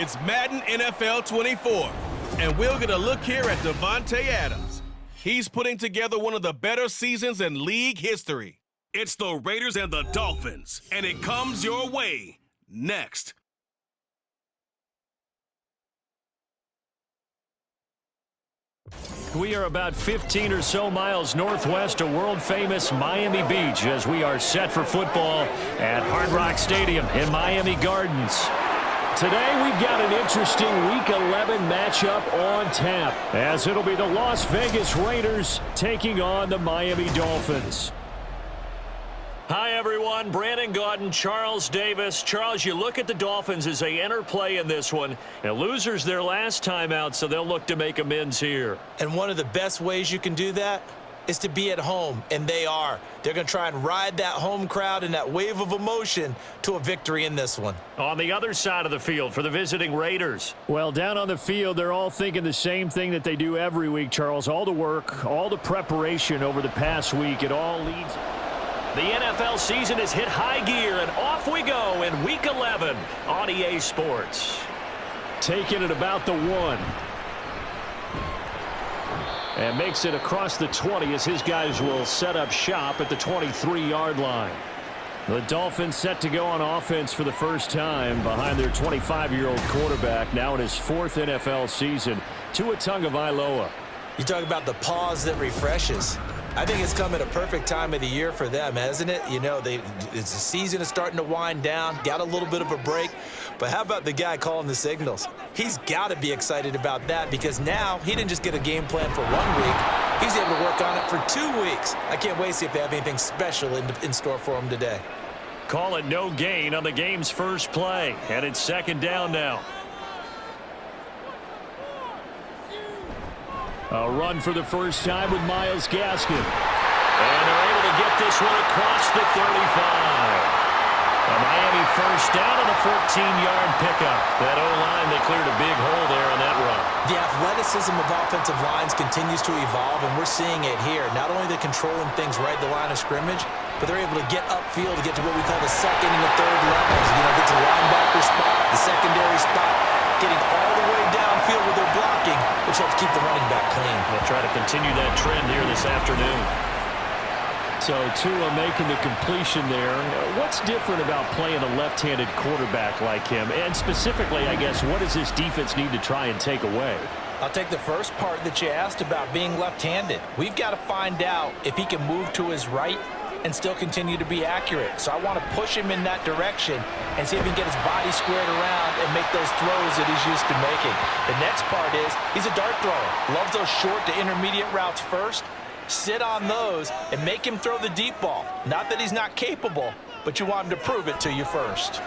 It's Madden NFL 24, and we'll get a look here at Davante Adams. He's putting together one of the better seasons in league history. It's the Raiders and the Dolphins, and it comes your way next. We are about 15 or so miles northwest of world-famous Miami Beach as we are set for football at Hard Rock Stadium in Miami Gardens. Today we've got an interesting Week 11 matchup on tap as it'll be the Las Vegas Raiders taking on the Miami Dolphins. Hi, everyone. Brandon Gaudin, Charles Davis. Charles, you look at the Dolphins as they enter play in this one. And losers their last time out, so they'll look to make amends here. And one of the best ways you can do that is to be at home, and they are. They're going to try and ride that home crowd and that wave of emotion to a victory in this one. On the other side of the field for the visiting Raiders. Well, down on the field, they're all thinking the same thing that they do every week, Charles. All the work, all the preparation over the past week, it all leads. The NFL season has hit high gear, and off we go in Week 11 on EA Sports. Taking it about the 1. And makes it across the 20 as his guys will set up shop at the 23-yard line. The Dolphins set to go on offense for the first time behind their 25-year-old quarterback, now in his 4th NFL season, Tua Tagovailoa. You talk about the pause that refreshes. I think it's come at a perfect time of the year for them, hasn't it? You know, the season is starting to wind down, got a little bit of a break. But how about the guy calling the signals? He's got to be excited about that because now he didn't just get a game plan for 1 week. He's able to work on it for 2 weeks. I can't wait to see if they have anything special in store for him today. Call it no gain on the game's first play, and it's 2nd down now. A run for the first time with Myles Gaskin. And they're able to get this one across the 35. A Miami first down on the 14-yard pickup. That O-line, they cleared a big hole there on that run. The athleticism of offensive lines continues to evolve, and we're seeing it here. Not only are they controlling things right at the line of scrimmage, but they're able to get upfield to get to what we call the second and the third levels. You know, get to the linebacker spot, the secondary spot, getting all the way downfield with their blocking, which helps keep the running back clean. They'll try to continue that trend here this afternoon. So Tua making the completion there. What's different about playing a left-handed quarterback like him? And specifically, I guess, what does this defense need to try and take away? I'll take the first part that you asked about being left-handed. We've got to find out if he can move to his right and still continue to be accurate. So I want to push him in that direction and see if he can get his body squared around and make those throws that he's used to making. The next part is he's a dart thrower. Loves those short to intermediate routes first. Sit on those and make him throw the deep ball. Not that he's not capable, but you want him to prove it to you first.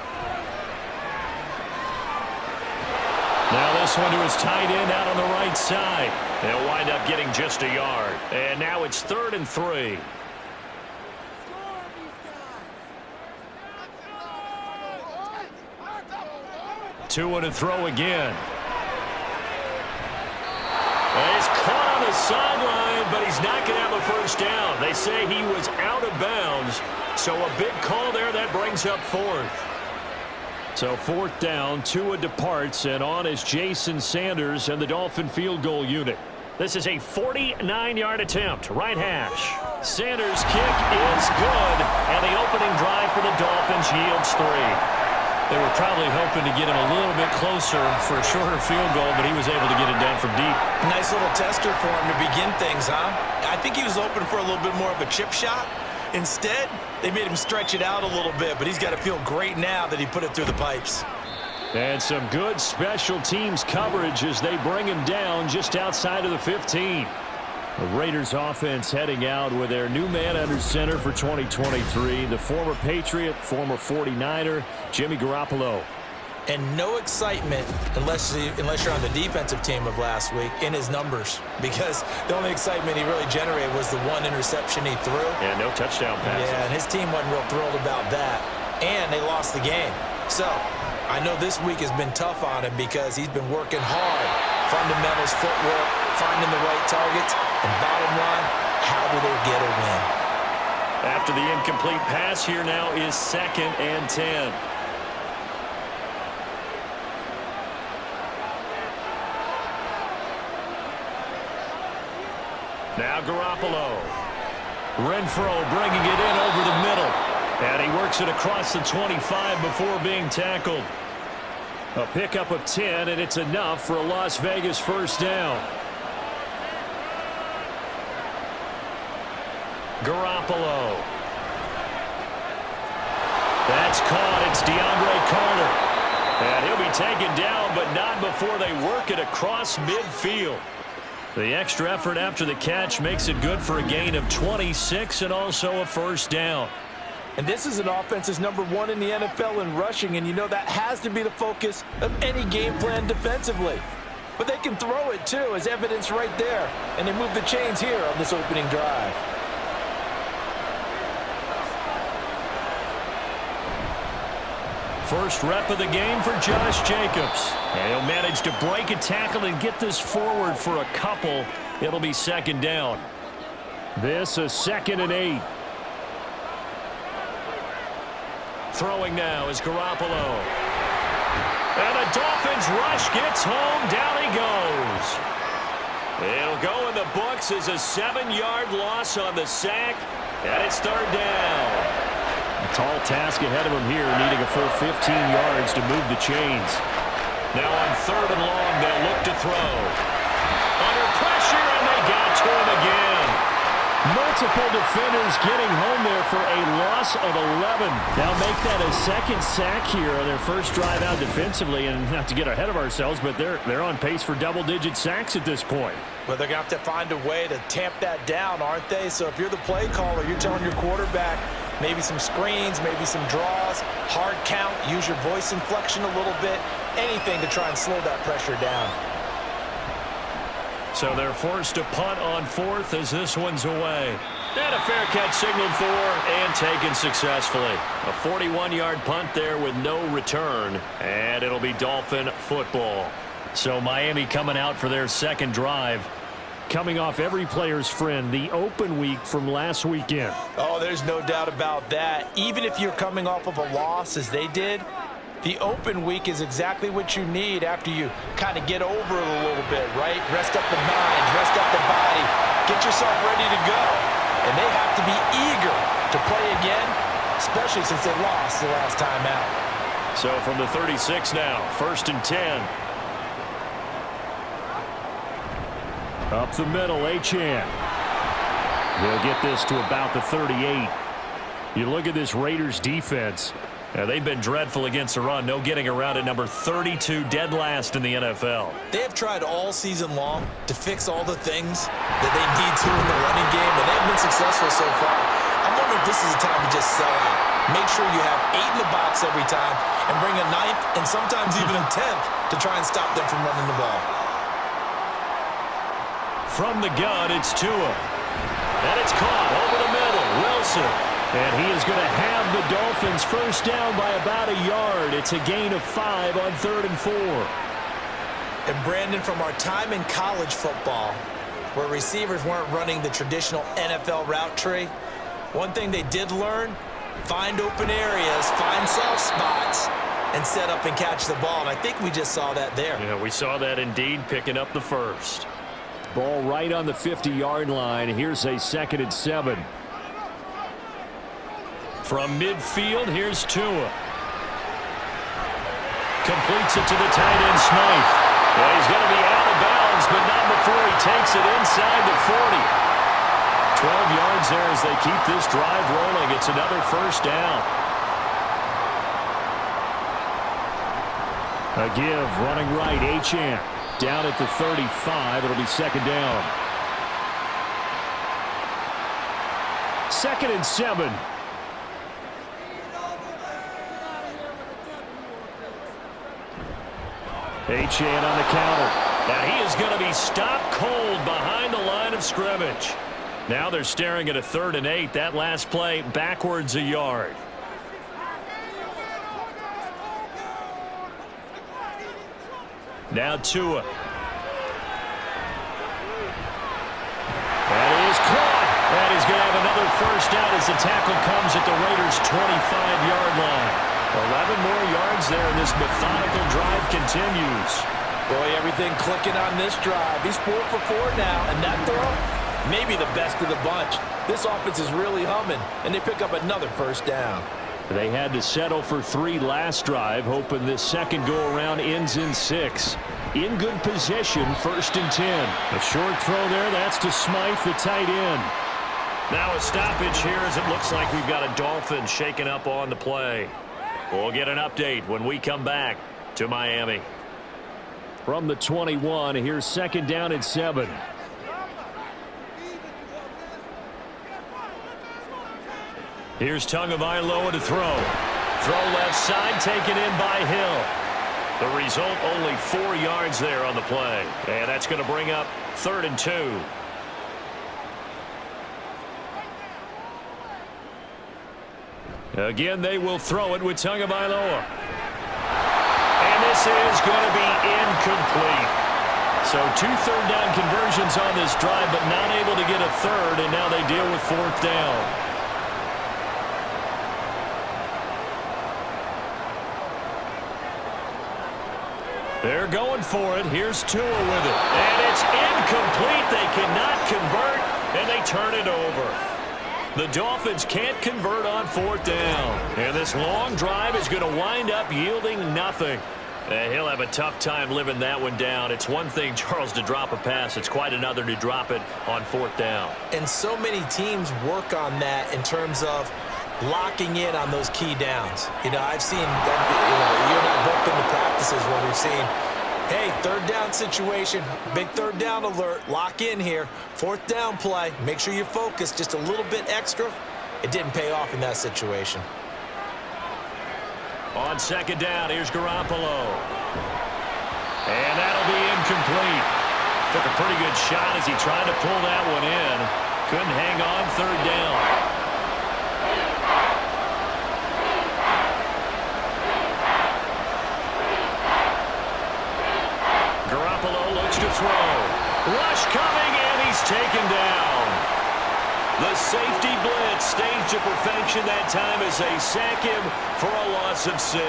Now this one to his tight end out on the right side. They'll wind up getting just a yard. And now it's 3rd and 3. Tua to throw again. And he's caught on the sideline, but he's not going to have a first down. They say he was out of bounds, so a big call there that brings up 4th. So 4th down, Tua departs, and on is Jason Sanders and the Dolphin field goal unit. This is a 49-yard attempt, right hash. Sanders' kick is good, and the opening drive for the Dolphins yields 3. They were probably hoping to get him a little bit closer for a shorter field goal, but he was able to get it down from deep. Nice little tester for him to begin things, huh? I think he was hoping for a little bit more of a chip shot. Instead, they made him stretch it out a little bit, but he's got to feel great now that he put it through the pipes. And some good special teams coverage as they bring him down just outside of the 15. The Raiders offense heading out with their new man under center for 2023, the former Patriot, former 49er, Jimmy Garoppolo. And no excitement unless you're on the defensive team of last week in his numbers, because the only excitement he really generated was the 1 interception he threw. And no touchdown passes. Yeah, and his team wasn't real thrilled about that. And they lost the game. So I know this week has been tough on him because he's been working hard. Fundamentals, footwork, finding the right targets. And bottom line, how do they get a win? After the incomplete pass, here now is 2nd and 10. Garoppolo. Renfro bringing it in over the middle. And he works it across the 25 before being tackled. A pickup of 10, and it's enough for a Las Vegas first down. Garoppolo. That's caught. It's DeAndre Carter. And he'll be taken down, but not before they work it across midfield. The extra effort after the catch makes it good for a gain of 26 and also a first down. And this is an offense that's #1 in the NFL in rushing, and you know that has to be the focus of any game plan defensively. But they can throw it too, as evidence right there. And they move the chains here on this opening drive. First rep of the game for Josh Jacobs. And he'll manage to break a tackle and get this forward for a couple. It'll be second down. This is 2nd and 8. Throwing now is Garoppolo. And the Dolphins rush gets home. Down he goes. It'll go in the books as a 7-yard loss on the sack. And it's 3rd down. A tall task ahead of him here, needing a full 15 yards to move the chains. Now on 3rd and long, they'll look to throw. Under pressure, and they got to him again. Multiple defenders getting home there for a loss of 11. Now make that a 2nd sack here on their first drive out defensively. And not to get ahead of ourselves, but they're on pace for double-digit sacks at this point. But they're going to have to find a way to tamp that down, aren't they? So if you're the play caller, you're telling your quarterback maybe some screens, maybe some draws, hard count, use your voice inflection a little bit, anything to try and slow that pressure down. So they're forced to punt on 4th as this one's away. And a fair catch signaled for and taken successfully. A 41-yard punt there with no return. And it'll be Dolphin football. So Miami coming out for their 2nd drive. Coming off every player's friend, the open week from last weekend. Oh, there's no doubt about that. Even if you're coming off of a loss as they did, the open week is exactly what you need after you kind of get over it a little bit, right? Rest up the mind, rest up the body, get yourself ready to go. And they have to be eager to play again, especially since they lost the last time out. So from the 36 now, 1st and 10. Up the middle, Achane. They'll get this to about the 38. You look at this Raiders defense. They've been dreadful against the run. No getting around at number 32, dead last in the NFL. They have tried all season long to fix all the things that they need to in the running game, and they've been successful so far. I'm wondering if this is a time to just sell out. Make sure you have 8 in the box every time and bring a 9th and sometimes even a 10th to try and stop them from running the ball. From the gun, it's Tua. And it's caught over the middle. Wilson. And he is going to have the Dolphins first down by about a yard. It's a gain of 5 on 3rd and 4. And Brandon, from our time in college football, where receivers weren't running the traditional NFL route tree, one thing they did learn, find open areas, find soft spots, and set up and catch the ball. And I think we just saw that there. Yeah, we saw that indeed, picking up the first. Ball right on the 50-yard line. Here's a 2nd and 7. From midfield, here's Tua. Completes it to the tight end, Smythe. Well, he's going to be out of bounds, but not before he takes it inside the 40. 12 yards there as they keep this drive rolling. It's another first down. A give, running right, Achane. Down at the 35, it'll be 2nd down. 2nd and 7. Achane on the counter. Now he is going to be stopped cold behind the line of scrimmage. Now they're staring at a 3rd and 8. That last play backwards a yard. Now Tua. That is caught. And he's going to have another first down as the tackle comes at the Raiders' 25-yard line. 11 more yards there, and this methodical drive continues. Boy, everything clicking on this drive. He's 4 for 4 now, and that throw, maybe the best of the bunch. This offense is really humming, and they pick up another first down. They had to settle for 3 last drive, hoping this second go-around ends in 6. In good position, 1st and 10. A short throw there, that's to Smythe, the tight end. Now a stoppage here as it looks like we've got a Dolphins shaking up on the play. We'll get an update when we come back to Miami. From the 21, here's 2nd down and 7. Here's Tagovailoa to throw. Throw left side, taken in by Hill. The result, only 4 yards there on the play. And that's going to bring up 3rd and 2. Again, they will throw it with Tagovailoa. And this is going to be incomplete. So 2 third down conversions on this drive, but not able to get a third, and now they deal with 4th down. They're going for it. Here's Tua with it. And it's incomplete. They cannot convert, and they turn it over. The Dolphins can't convert on 4th down. And this long drive is going to wind up yielding nothing. And he'll have a tough time living that one down. It's one thing, Charles, to drop a pass. It's quite another to drop it on 4th down. And so many teams work on that in terms of locking in on those key downs. I've seen, you and I both been to practices where we've seen, hey, 3rd down situation, big 3rd down alert, lock in here, 4th down play, make sure you focus just a little bit extra. It didn't pay off in that situation. On 2nd down, here's Garoppolo. And that'll be incomplete. Took a pretty good shot as he tried to pull that one in. Couldn't hang on 3rd down. To throw. Rush coming, and he's taken down. The safety blitz staged to perfection that time as they sack him for a loss of 6.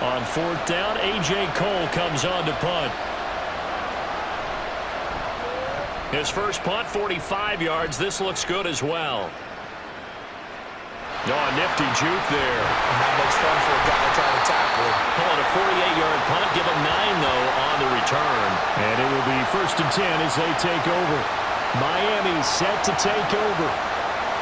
On 4th down, A.J. Cole comes on to punt. His first punt, 45 yards. This looks good as well. Oh, nifty juke there. Not much fun for a guy trying to tackle him. Pulling a 48-yard punt. Give him 9, though, on the return. And it will be 1st and 10 as they take over. Miami set to take over.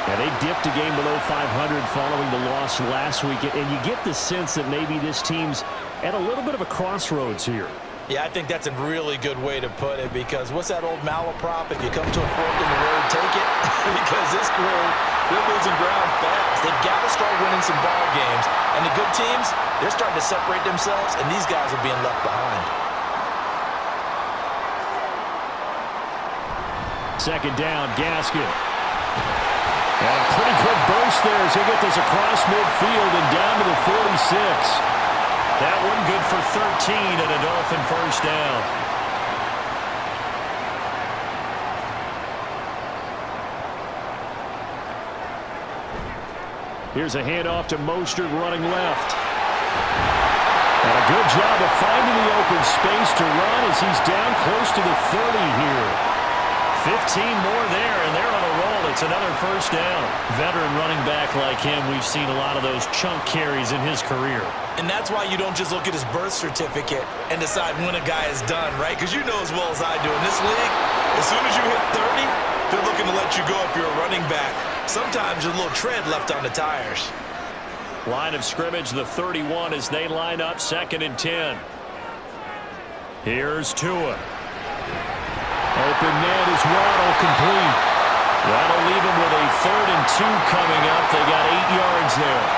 And they dipped a game below 500 following the loss last week. And you get the sense that maybe this team's at a little bit of a crossroads here. Yeah, I think that's a really good way to put it, because what's that old malaprop? If you come to a fork in the road, take it. Because this crew, they're losing ground fast. They've got to start winning some ball games. And the good teams, they're starting to separate themselves, and these guys are being left behind. 2nd down, Gaskin. And a pretty quick burst there as they get this across midfield and down to the 46. That one good for 13 and a Dolphin first down. Here's a handoff to Mostert running left. And a good job of finding the open space to run as he's down close to the 30 here. 15 more there, and they're on a roll. It's another first down. Veteran running back like him, we've seen a lot of those chunk carries in his career. And that's why you don't just look at his birth certificate and decide when a guy is done, right? Because you know as well as I do, in this league, as soon as you hit 30, they're looking to let you go if you're a running back. Sometimes there's a little tread left on the tires. Line of scrimmage, the 31 as they line up, 2nd and 10. Here's Tua. Open man is Waddle, complete. That'll leave him with a 3rd and 2 coming up. They got 8 yards there.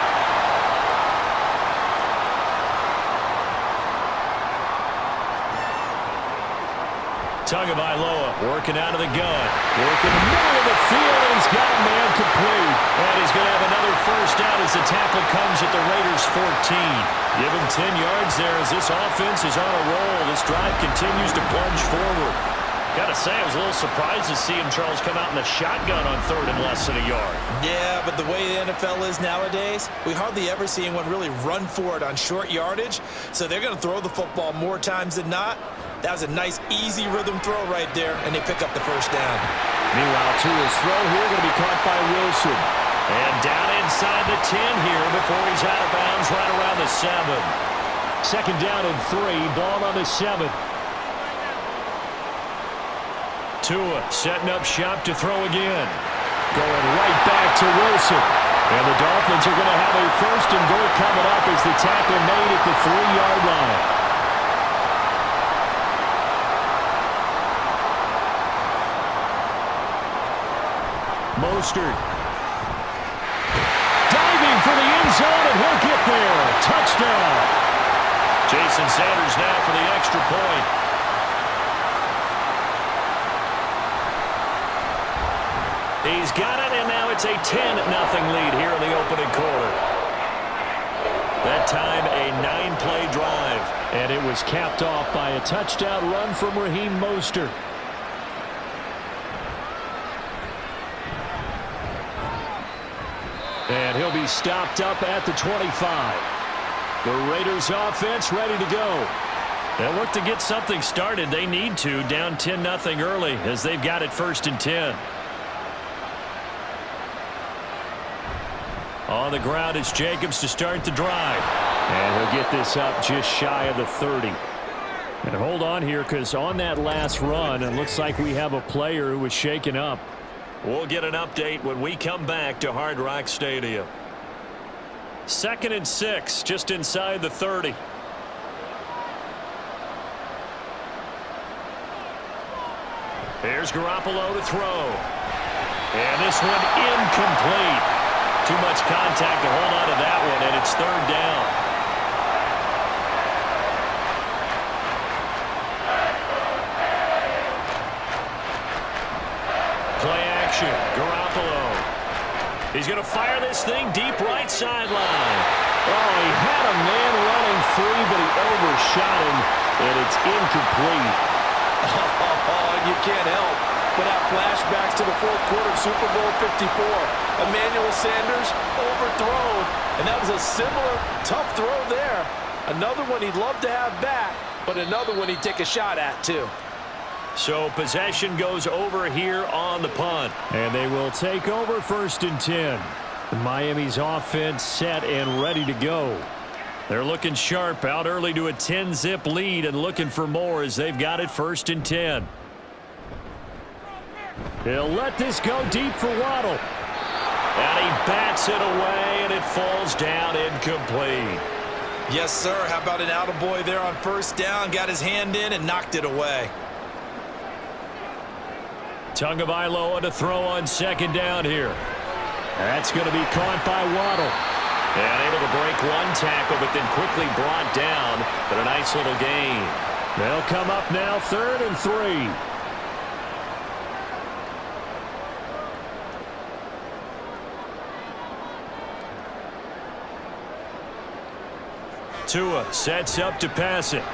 Tagovailoa working out of the gun. Working the middle of the field, and he's got a man complete. And he's going to have another first down as the tackle comes at the Raiders' 14. Give him 10 yards there as this offense is on a roll. This drive continues to plunge forward. Got to say, I was a little surprised to see him, Charles, come out in the shotgun on 3rd and less than a yard. Yeah, but the way the NFL is nowadays, we hardly ever see anyone really run for it on short yardage. So they're going to throw the football more times than not. That was a nice, easy rhythm throw right there, and they pick up the first down. Meanwhile, Tua's throw here going to be caught by Wilson. And down inside the 10 here before he's out of bounds right around the 7. Second down and 3, ball on the 7. Tua setting up shop to throw again. Going right back to Wilson. And the Dolphins are going to have a first and goal coming up as the tackle made at the 3-yard line. Mostert. Diving for the end zone, and he'll get there. Touchdown. Jason Sanders now for the extra point. He's got it, and now it's a 10-0 lead here in the opening quarter. That time, a 9-play drive. And it was capped off by a touchdown run from Raheem Mostert. And he'll be stopped up at the 25. The Raiders offense ready to go. They'll look to get something started. They need to, down 10-0 early as they've got it 1st and 10. On the ground, it's Jacobs to start the drive. And he'll get this up just shy of the 30. And hold on here, because on that last run, it looks like we have a player who was shaken up. We'll get an update when we come back to Hard Rock Stadium. 2nd and 6, just inside the 30. Here's Garoppolo to throw. And this one incomplete. Too much contact to hold on to that one, and it's 3rd down. Play action. Garoppolo. He's going to fire this thing deep right sideline. Oh, he had a man running free, but he overshot him, and it's incomplete. Oh, you can't help but have flashbacks to the 4th quarter of Super Bowl 54. Emmanuel Sanders overthrown, and that was a similar tough throw there. Another one he'd love to have back, but another one he'd take a shot at too. So possession goes over here on the punt. And they will take over 1st and 10. Miami's offense set and ready to go. They're looking sharp, out early to a 10-zip lead and looking for more as they've got it 1st and 10. He'll let this go deep for Waddle. And he bats it away, and it falls down incomplete. Yes, sir. How about an attaboy there on 1st down? Got his hand in and knocked it away. Tagovailoa to throw on 2nd down here. That's going to be caught by Waddle. And able to break one tackle, but then quickly brought down. But a nice little gain. They'll come up now 3rd and 3. Tua sets up to pass it.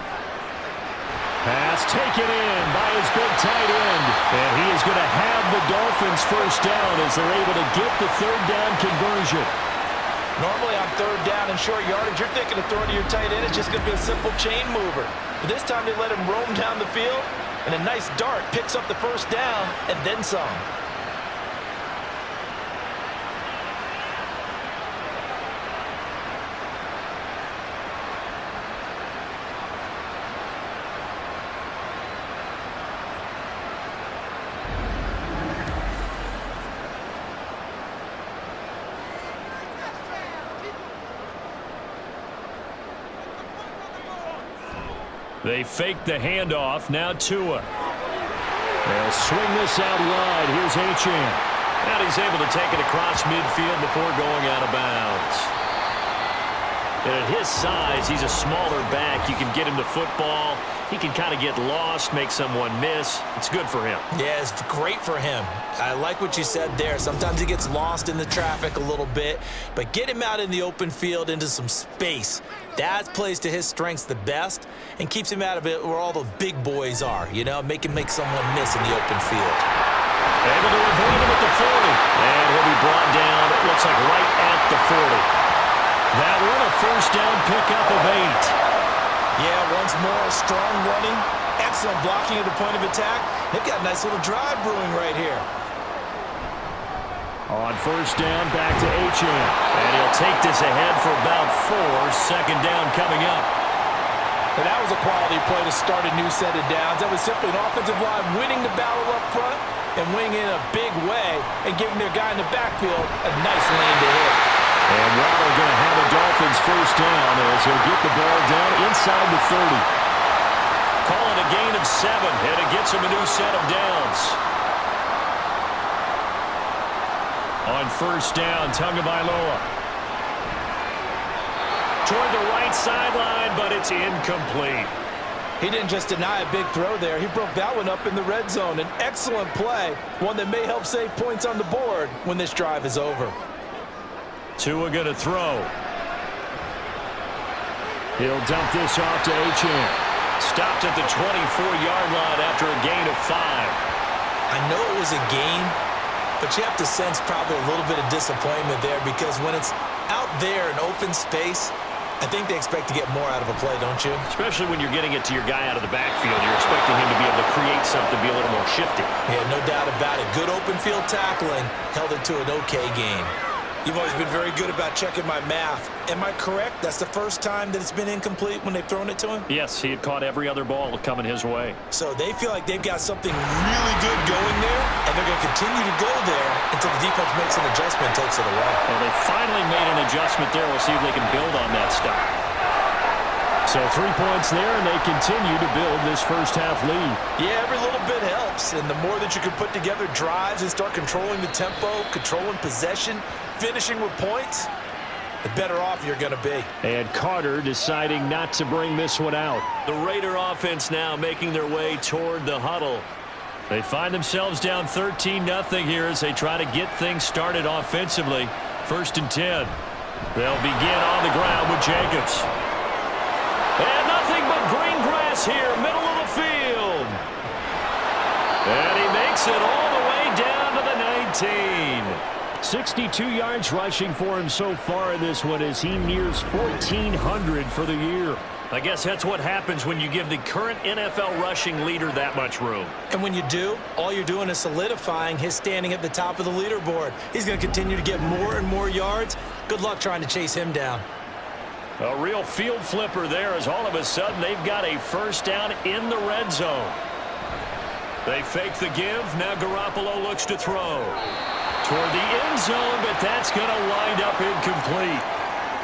Pass taken in by his big tight end. And he is going to have the Dolphins 1st down as they're able to get the 3rd down conversion. Normally on 3rd down and short yardage, you're thinking of throwing to your tight end. It's just going to be a simple chain mover. But this time they let him roam down the field, and a nice dart picks up the 1st down and then some. They fake the handoff. Now Tua. They'll swing this out wide. Here's Achane. And he's able to take it across midfield before going out of bounds. And at his size, he's a smaller back. You can get him the football. He can kind of get lost, make someone miss. It's good for him. Yeah, it's great for him. I like what you said there. Sometimes he gets lost in the traffic a little bit, but get him out in the open field into some space. That plays to his strengths the best and keeps him out of it where all the big boys are, you know, make someone miss in the open field. Able to avoid him at the 40. And he'll be brought down, it looks like right at the 40. That one a 1st down pickup of 8. Yeah, once more, strong running, excellent blocking at the point of attack. They've got a nice little drive brewing right here. On first down, back to Achane. And he'll take this ahead for about 4. Second down coming up. And that was a quality play to start a new set of downs. That was simply an offensive line winning the battle up front and winning in a big way and giving their guy in the backfield a nice lane to hit. And Waddle going to have a Dolphins first down as he'll get the ball down inside the 30. Calling a gain of 7, and it gets him a new set of downs. On first down, Tagovailoa. Toward the right sideline, but it's incomplete. He didn't just deny a big throw there. He broke that one up in the red zone. An excellent play, one that may help save points on the board when this drive is over. Tua going to throw. He'll dump this off to Achane. Stopped at the 24-yard line after a gain of 5. I know it was a gain, but you have to sense probably a little bit of disappointment there because when it's out there in open space, I think they expect to get more out of a play, don't you? Especially when you're getting it to your guy out of the backfield. You're expecting him to be able to create something, be a little more shifty. Yeah, no doubt about it. Good open field tackling held it to an okay gain. You've always been very good about checking my math. Am I correct? That's the first time that it's been incomplete when they've thrown it to him? Yes, he had caught every other ball coming his way. So they feel like they've got something really good going there, and they're going to continue to go there until the defense makes an adjustment and takes it away. Well, they finally made an adjustment there. We'll see if they can build on that stuff. So 3 points there, and they continue to build this first-half lead. Yeah, every little bit helps, and the more that you can put together drives and start controlling the tempo, controlling possession, finishing with points, the better off you're going to be. And Carter deciding not to bring this one out. The Raider offense now making their way toward the huddle. They find themselves down 13-0 here as they try to get things started offensively. 1st and 10. They'll begin on the ground with Jacobs. And nothing but green grass here, middle of the field. And he makes it all the way down to the 19. 62 yards rushing for him so far in this one as he nears 1,400 for the year. I guess that's what happens when you give the current NFL rushing leader that much room. And when you do, all you're doing is solidifying his standing at the top of the leaderboard. He's going to continue to get more and more yards. Good luck trying to chase him down. A real field flipper there as all of a sudden they've got a first down in the red zone. They fake the give. Now Garoppolo looks to throw. Toward the end zone, but that's going to wind up incomplete.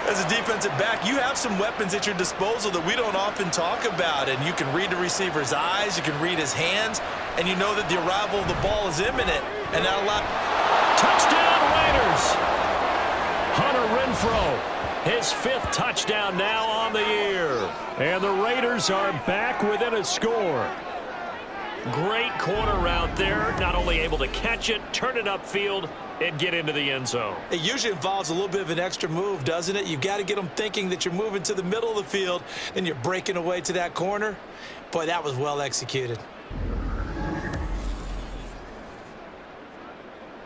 As a defensive back, you have some weapons at your disposal that we don't often talk about. And you can read the receiver's eyes, you can read his hands, and you know that the arrival of the ball is imminent. And that allows... Touchdown Raiders! Hunter Renfrow. His 5th touchdown now on the year. And the Raiders are back within a score. Great corner route there. Not only able to catch it, turn it upfield, and get into the end zone. It usually involves a little bit of an extra move, doesn't it? You've got to get them thinking that you're moving to the middle of the field, and you're breaking away to that corner. Boy, that was well executed.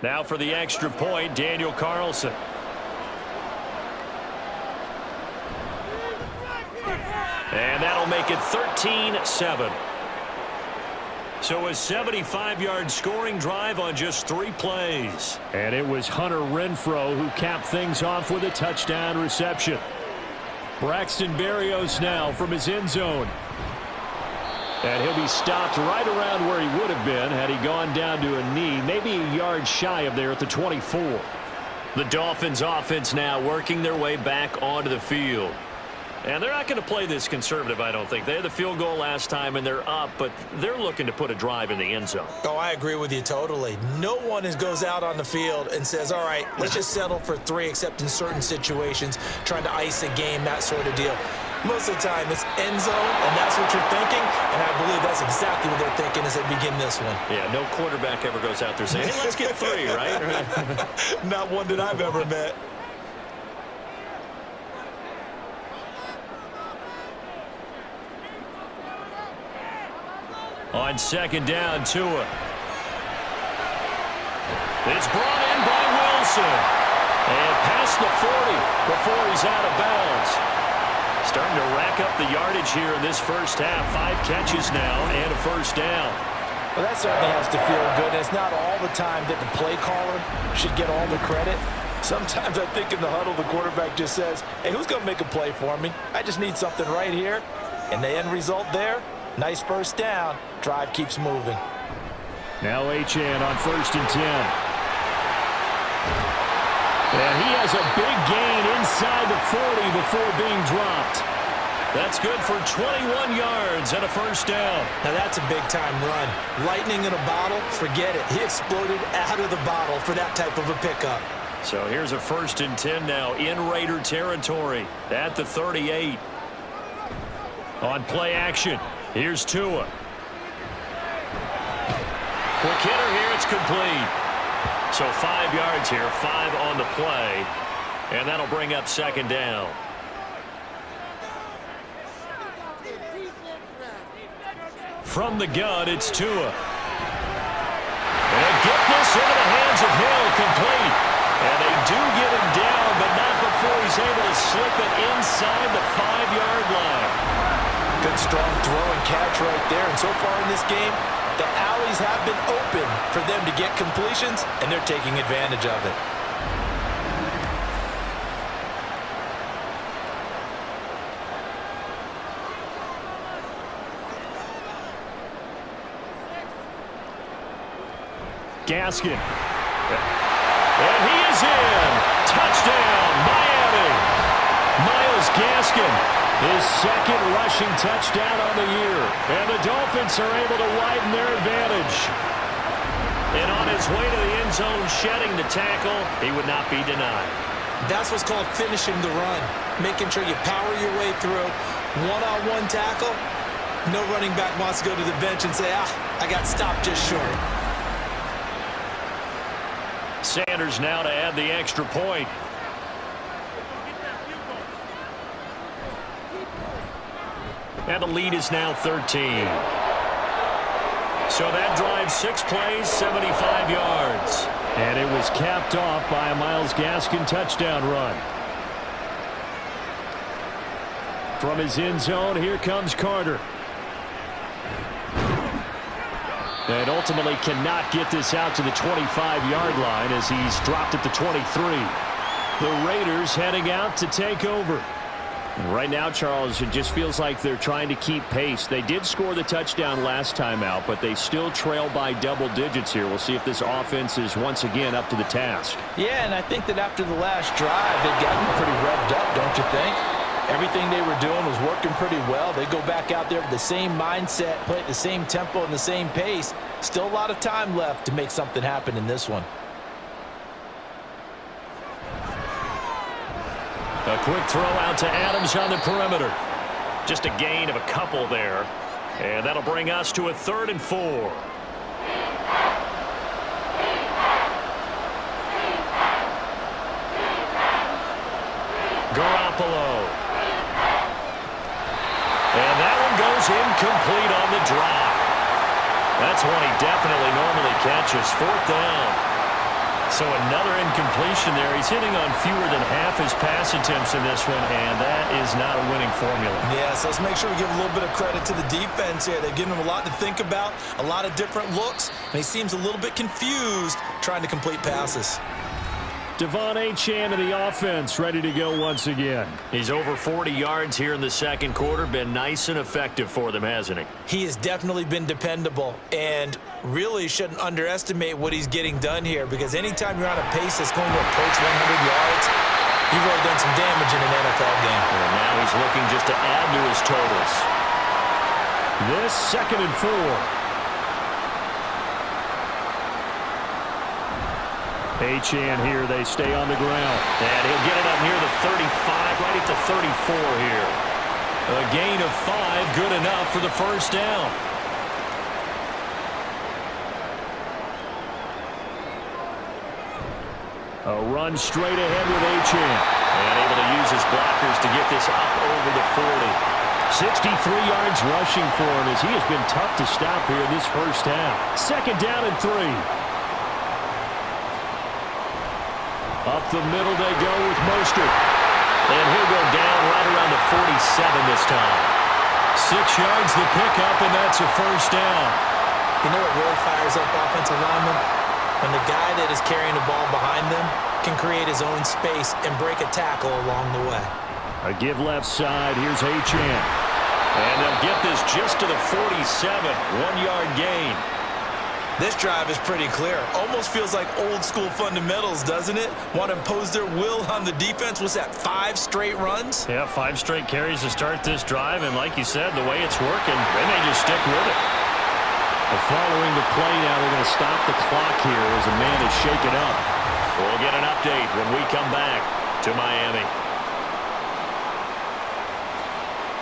Now for the extra point, Daniel Carlson. And that'll make it 13-7. So a 75-yard scoring drive on just 3 plays. And it was Hunter Renfrow who capped things off with a touchdown reception. Braxton Berrios now from his end zone. And he'll be stopped right around where he would have been had he gone down to a knee, maybe a yard shy of there at the 24. The Dolphins offense now working their way back onto the field. And they're not going to play this conservative, I don't think. They had the field goal last time, and they're up, but they're looking to put a drive in the end zone. Oh, I agree with you totally. No one goes out on the field and says, all right, let's just settle for 3, except in certain situations, trying to ice a game, that sort of deal. Most of the time, it's end zone, and that's what you're thinking, and I believe that's exactly what they're thinking as they begin this one. Yeah, no quarterback ever goes out there saying, hey, let's get 3, right? Not one that I've ever met. On second down, Tua. It's brought in by Wilson. And past the 40 before he's out of bounds. Starting to rack up the yardage here in this first half. 5 catches now and a first down. Well, that certainly has to feel good. It's not all the time that the play caller should get all the credit. Sometimes I think in the huddle, the quarterback just says, hey, who's going to make a play for me? I just need something right here. And the end result there, nice first down. Drive keeps moving. Now Achane on 1st and 10. And he has a big gain inside the 40 before being dropped. That's good for 21 yards and a first down. Now that's a big-time run. Lightning in a bottle, forget it. He exploded out of the bottle for that type of a pickup. So here's a 1st and 10 now in Raider territory at the 38. On play action, here's Tua. Quick hitter here, it's complete. So 5 yards here, 5 on the play, and that'll bring up 2nd down. From the gun, it's Tua. And get this into the hands of Hill, complete. And they do get him down, but not before he's able to slip it inside the 5-yard line. Good strong throw and catch right there. And so far in this game, the alleys have been open for them to get completions, and they're taking advantage of it. Gaskin. And he is in. Touchdown, Miami. Myles Gaskin, his 2nd rushing touchdown on the year. And the Dolphins are able to widen their advantage. And on his way to the end zone, shedding the tackle, he would not be denied. That's what's called finishing the run. Making sure you power your way through. One-on-one tackle. No running back wants to go to the bench and say, I got stopped just short. Sanders now to add the extra point. And the lead is now 13. So that drives 6 plays, 75 yards. And it was capped off by a Myles Gaskin touchdown run. From his end zone, here comes Carter. And ultimately cannot get this out to the 25-yard line as he's dropped at the 23. The Raiders heading out to take over. And right now, Charles, it just feels like they're trying to keep pace. They did score the touchdown last time out, but they still trail by double digits here. We'll see if this offense is once again up to the task. Yeah, and I think that after the last drive, they've gotten pretty revved up, don't you think? Everything they were doing was working pretty well. They go back out there with the same mindset, play at the same tempo and the same pace. Still a lot of time left to make something happen in this one. A quick throw out to Adams on the perimeter. Just a gain of a couple there. And that'll bring us to a 3rd and 4. Garoppolo. And that one goes incomplete on the drop. That's one he definitely normally catches. 4th down. So another incompletion there. He's hitting on fewer than half his pass attempts in this one, and that is not a winning formula. Yeah, so let's make sure we give a little bit of credit to the defense here. They've given him a lot to think about, a lot of different looks, and he seems a little bit confused trying to complete passes. Devon Achane of the offense ready to go once again. He's over 40 yards here in the 2nd quarter. Been nice and effective for them, hasn't he? He has definitely been dependable and really shouldn't underestimate what he's getting done here, because anytime you're on a pace that's going to approach 100 yards, you've really done some damage in an NFL game. And now he's looking just to add to his totals. This 2nd and 4. Achane here, they stay on the ground. And he'll get it up near the 35, right at the 34 here. A gain of 5, good enough for the first down. A run straight ahead with Achane. And able to use his blockers to get this up over the 40. 63 yards rushing for him as he has been tough to stop here in this first half. 2nd down and 3. Up the middle they go with Mostert. And he'll go down right around the 47 this time. 6 yards the pickup, and that's a first down. You know what really fires up offensive linemen? When the guy that is carrying the ball behind them can create his own space and break a tackle along the way. A give left side. Here's Achane. And they'll get this just to the 47. 1-yard gain. This drive is pretty clear. Almost feels like old school fundamentals, doesn't it? Want to impose their will on the defense. Was that 5 straight runs? Yeah, 5 straight carries to start this drive. And like you said, the way it's working, they may just stick with it. Following the play now, they're going to stop the clock here as a man is shaken up. We'll get an update when we come back to Miami.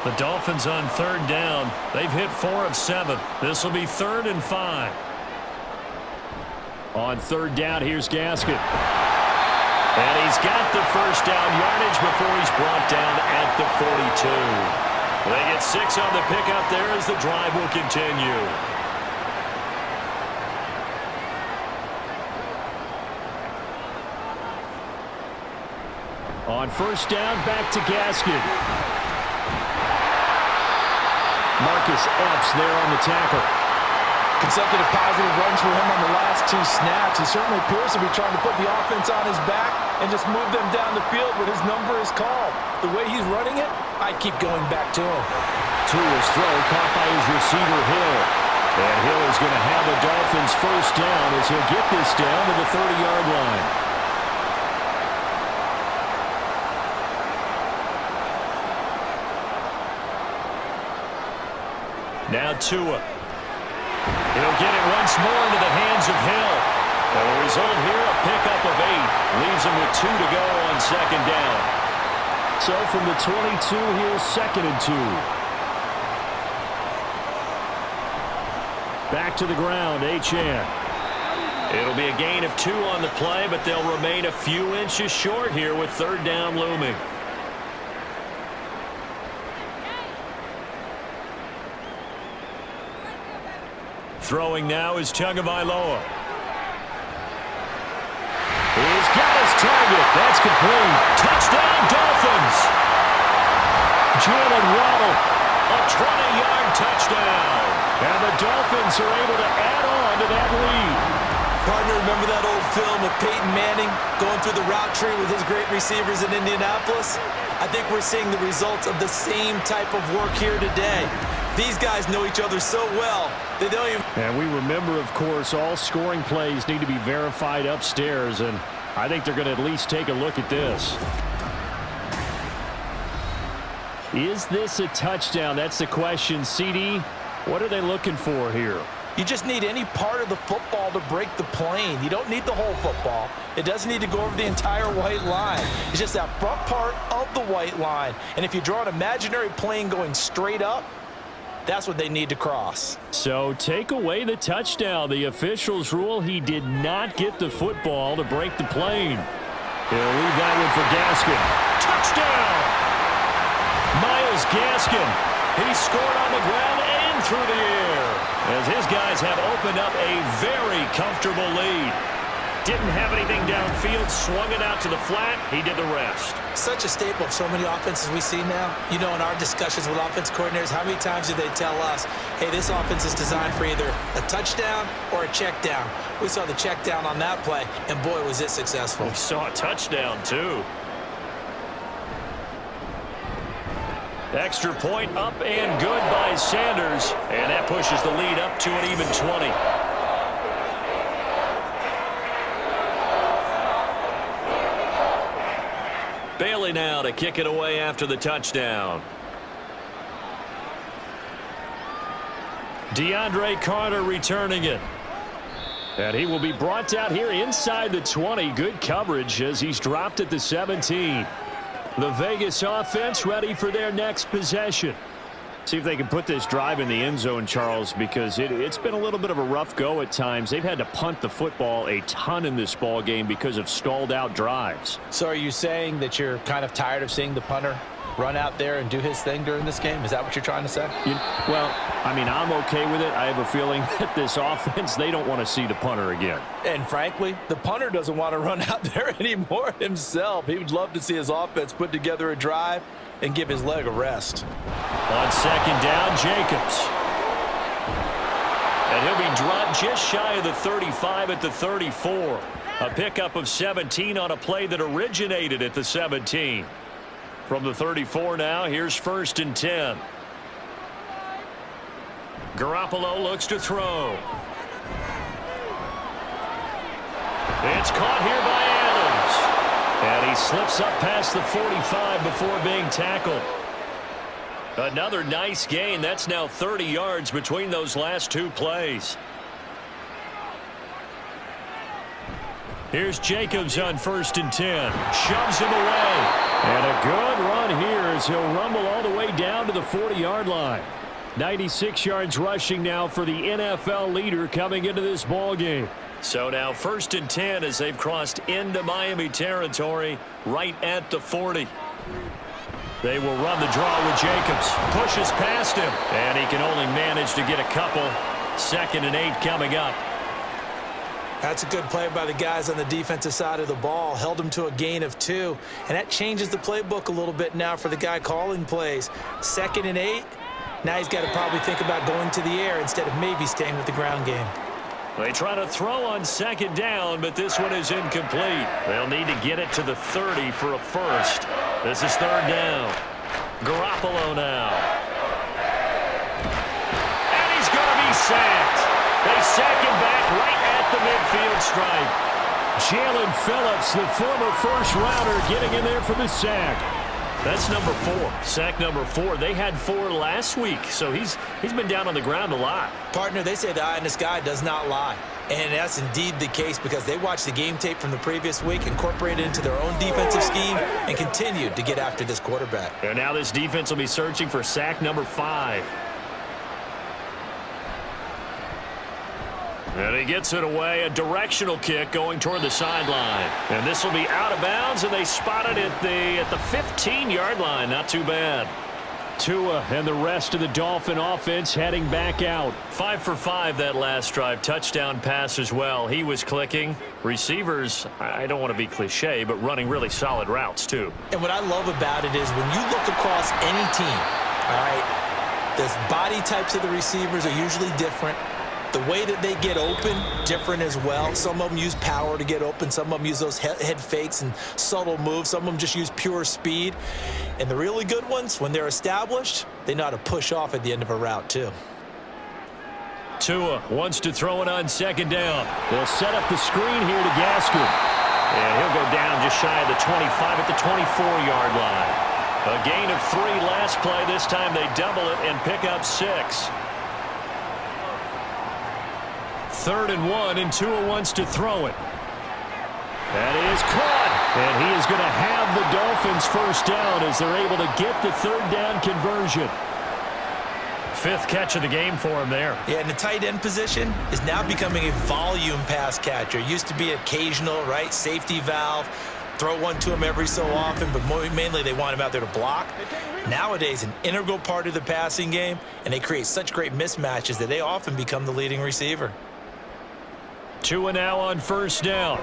The Dolphins on 3rd down. They've hit 4 of 7. This will be 3rd and 5. On 3rd down, here's Gaskin. And he's got the first down yardage before he's brought down at the 42. They get 6 on the pickup there as the drive will continue. On 1st down, back to Gaskin. Marcus Epps there on the tackle. Consecutive positive runs for him on the last 2 snaps. He certainly appears to be trying to put the offense on his back and just move them down the field when his number is called. The way he's running it, I keep going back to him. Tua's throw caught by his receiver, Hill. And Hill is going to have the Dolphins first down as he'll get this down to the 30-yard line. Now Tua. He'll get it once more into the hands of Hill. And the result here, a pickup of 8. Leaves him with 2 to go on 2nd down. So from the 22, here's 2nd and 2. Back to the ground, Achane. It'll be a gain of 2 on the play, but they'll remain a few inches short here with 3rd down looming. Throwing now is Tagovailoa. He's got his target. That's complete. Touchdown, Dolphins. Jalen Waddle, a 20-yard touchdown. And the Dolphins are able to add on to that lead. Partner, remember that old film of Peyton Manning going through the route tree with his great receivers in Indianapolis? I think we're seeing the results of the same type of work here today. These guys know each other so well, they don't even... And we remember, of course, all scoring plays need to be verified upstairs, and I think they're going to at least take a look at this. Is this a touchdown? That's the question. CD, what are they looking for here? You just need any part of the football to break the plane. You don't need the whole football. It doesn't need to go over the entire white line. It's just that front part of the white line. And if you draw an imaginary plane going straight up, that's what they need to cross. So take away the touchdown. The officials rule he did not get the football to break the plane. He'll leave that one for Gaskin. Touchdown! Myles Gaskin. He scored on the ground and through the air as his guys have opened up a very comfortable lead. Didn't have anything downfield, swung it out to the flat. He did the rest. Such a staple of so many offenses we see now. You know, in our discussions with offense coordinators, how many times do they tell us, hey, this offense is designed for either a touchdown or a check down. We saw the check down on that play, and boy, was it successful. We saw a touchdown, too. Extra point up and good by Sanders. And that pushes the lead up to an even 20. Bailey now to kick it away after the touchdown. DeAndre Carter returning it. And he will be brought down here inside the 20. Good coverage as he's dropped at the 17. The Vegas offense ready for their next possession. See if they can put this drive in the end zone, Charles, because it's been a little bit of a rough go at times. They've had to punt the football a ton in this ball game because of stalled out drives. So are you saying that you're kind of tired of seeing the punter run out there and do his thing during this game? Is that what you're trying to say? Well, I mean, I'm okay with it. I have a feeling that this offense, they don't want to see the punter again. And frankly, the punter doesn't want to run out there anymore himself. He would love to see his offense put together a drive and give his leg a rest. On 2nd down, Jacobs. And he'll be dropped just shy of the 35 at the 34. A pickup of 17 on a play that originated at the 17. From the 34 now, here's 1st and 10. Garoppolo looks to throw. It's caught here by Adams. And he slips up past the 45 before being tackled. Another nice gain. That's now 30 yards between those last two plays. Here's Jacobs on 1st and 10. Shoves him away. And a good run here as he'll rumble all the way down to the 40-yard line. 96 yards rushing now for the NFL leader coming into this ball game. So now 1st and 10 as they've crossed into Miami territory right at the 40. They will run the draw with Jacobs. Pushes past him. And he can only manage to get a couple. 2nd and 8 coming up. That's a good play by the guys on the defensive side of the ball. Held him to a gain of 2. And that changes the playbook a little bit now for the guy calling plays. 2nd and 8. Now he's got to probably think about going to the air instead of maybe staying with the ground game. They try to throw on 2nd down, but this one is incomplete. They'll need to get it to the 30 for a first. This is 3rd down. Garoppolo now. And he's going to be sacked. They sack him back right at the midfield stripe. Jalen Phillips, the former first-rounder, getting in there for the sack. That's number 4. Sack number 4. They had 4 last week, so he's been down on the ground a lot. Partner, they say the eye in the sky does not lie. And that's indeed the case because they watched the game tape from the previous week, incorporated it into their own defensive scheme, and continued to get after this quarterback. And now this defense will be searching for sack number 5. And he gets it away, a directional kick going toward the sideline. And this will be out of bounds, and they spot it at the 15-yard line. Not too bad. Tua and the rest of the Dolphin offense heading back out. 5 for 5 that last drive. Touchdown pass as well. He was clicking. Receivers, I don't want to be cliche, but running really solid routes too. And what I love about it is when you look across any team, all right, the body types of the receivers are usually different. The way that they get open, different as well. Some of them use power to get open. Some of them use those head fakes and subtle moves. Some of them just use pure speed. And the really good ones, when they're established, they know how to push off at the end of a route, too. Tua wants to throw it on 2nd down. They'll set up the screen here to Gaskin. And he'll go down just shy of the 25 at the 24-yard line. A gain of 3 last play. This time they double it and pick up 6. 3rd and 1, and Tua wants to throw it. That is caught. And he is going to have the Dolphins first down as they're able to get the 3rd down conversion. 5th catch of the game for him there. Yeah, and the tight end position is now becoming a volume pass catcher. It used to be occasional, right? Safety valve. Throw one to him every so often, but mainly they want him out there to block. Nowadays, an integral part of the passing game, and they create such great mismatches that they often become the leading receiver. Tua now on 1st down.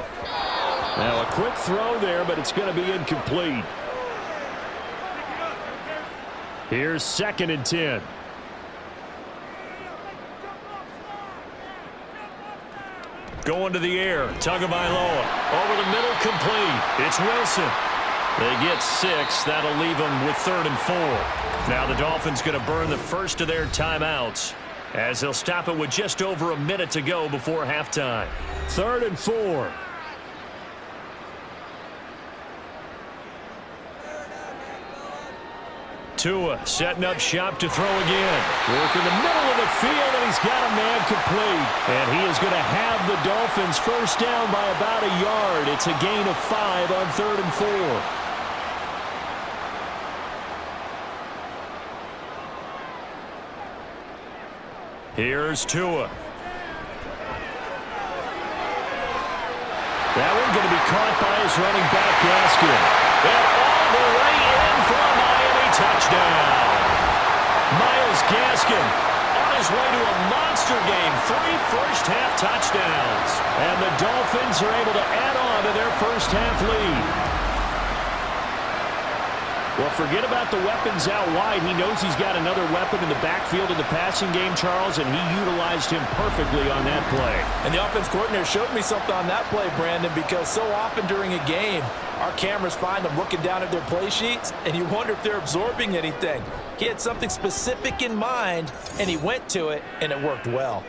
Now a quick throw there, but it's going to be incomplete. Here's 2nd and 10. Going to the air. Tagovailoa. Over the middle, complete. It's Wilson. They get 6. That'll leave them with 3rd and 4. Now the Dolphins going to burn the first of their timeouts, as they'll stop it with just over a minute to go before halftime. 3rd and 4. Tua setting up shop to throw again. Work in the middle of the field, and he's got a man complete. And he is going to have the Dolphins first down by about a yard. It's a gain of 5 on 3rd and 4. Here's Tua. That one going to be caught by his running back, Gaskin. And all the way in for a Miami touchdown. Myles Gaskin on his way to a monster game. 3 first-half touchdowns. And the Dolphins are able to add on to their first-half lead. Well, forget about the weapons out wide. He knows he's got another weapon in the backfield of the passing game, Charles, and he utilized him perfectly on that play. And the offense coordinator showed me something on that play, Brandon, because so often during a game, our cameras find them looking down at their play sheets, and you wonder if they're absorbing anything. He had something specific in mind, and he went to it, and it worked well.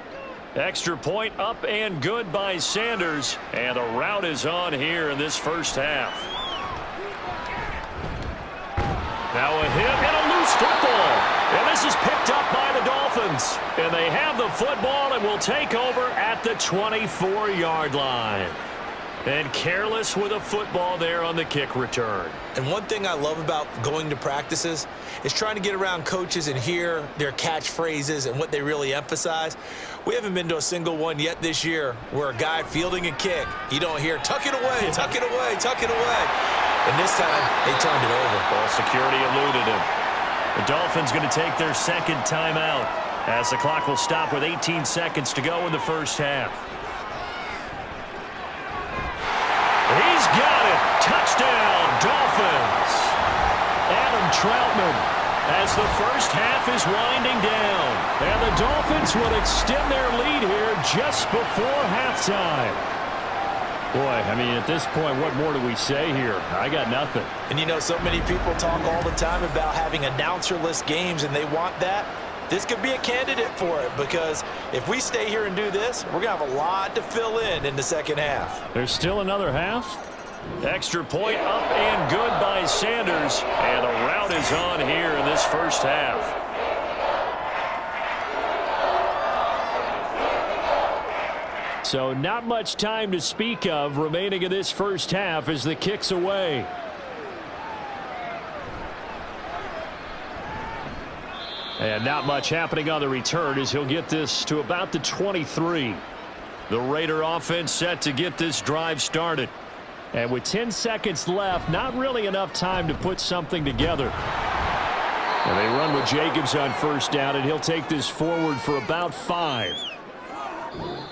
Extra point up and good by Sanders, and the route is on here in this first half. Now a hit and a loose football. And this is picked up by the Dolphins. And they have the football and will take over at the 24-yard line. And careless with a football there on the kick return. And one thing I love about going to practices is trying to get around coaches and hear their catchphrases and what they really emphasize. We haven't been to a single one yet this year where a guy fielding a kick, you don't hear, tuck it away, tuck it away, tuck it away. And this time, they turned it over. Ball security eluded him. The Dolphins going to take their second timeout as the clock will stop with 18 seconds to go in the first half. He's got it. Touchdown, Dolphins. Adam Troutman as the first half is winding down. And the Dolphins will extend their lead here just before halftime. Boy, I mean, at this point, what more do we say here? I got nothing. And you know, so many people talk all the time about having announcer-less games, and they want that. This could be a candidate for it, because if we stay here and do this, we're going to have a lot to fill in the second half. There's still another half. Extra point up and good by Sanders. And a route is on here in this first half. So not much time to speak of remaining in this first half as the kick's away. And not much happening on the return as he'll get this to about the 23. The Raider offense set to get this drive started. And with 10 seconds left, not really enough time to put something together. And they run with Jacobs on first down, and he'll take this forward for about 5.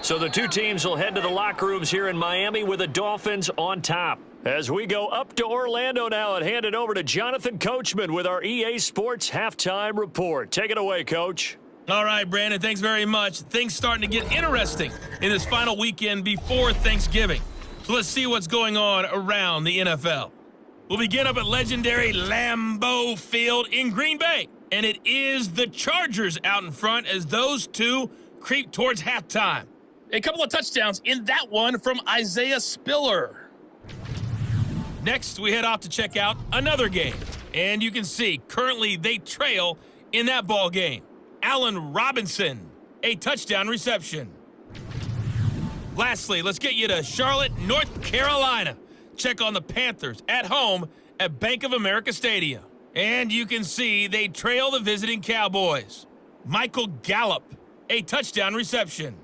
So the two teams will head to the locker rooms here in Miami with the Dolphins on top. As we go up to Orlando now and hand it over to Jonathan Coachman with our EA Sports Halftime Report. Take it away, Coach. All right, Brandon, thanks very much. Things starting to get interesting in this final weekend before Thanksgiving. So let's see what's going on around the NFL. We'll begin up at legendary Lambeau Field in Green Bay. And it is the Chargers out in front as those two creep towards halftime. A couple of touchdowns in that one from Isaiah Spiller. Next, we head off to check out another game. And you can see, currently they trail in that ball game. Allen Robinson, a touchdown reception. Lastly, let's get you to Charlotte, North Carolina. Check on the Panthers at home at Bank of America Stadium. And you can see they trail the visiting Cowboys. Michael Gallup, a touchdown reception.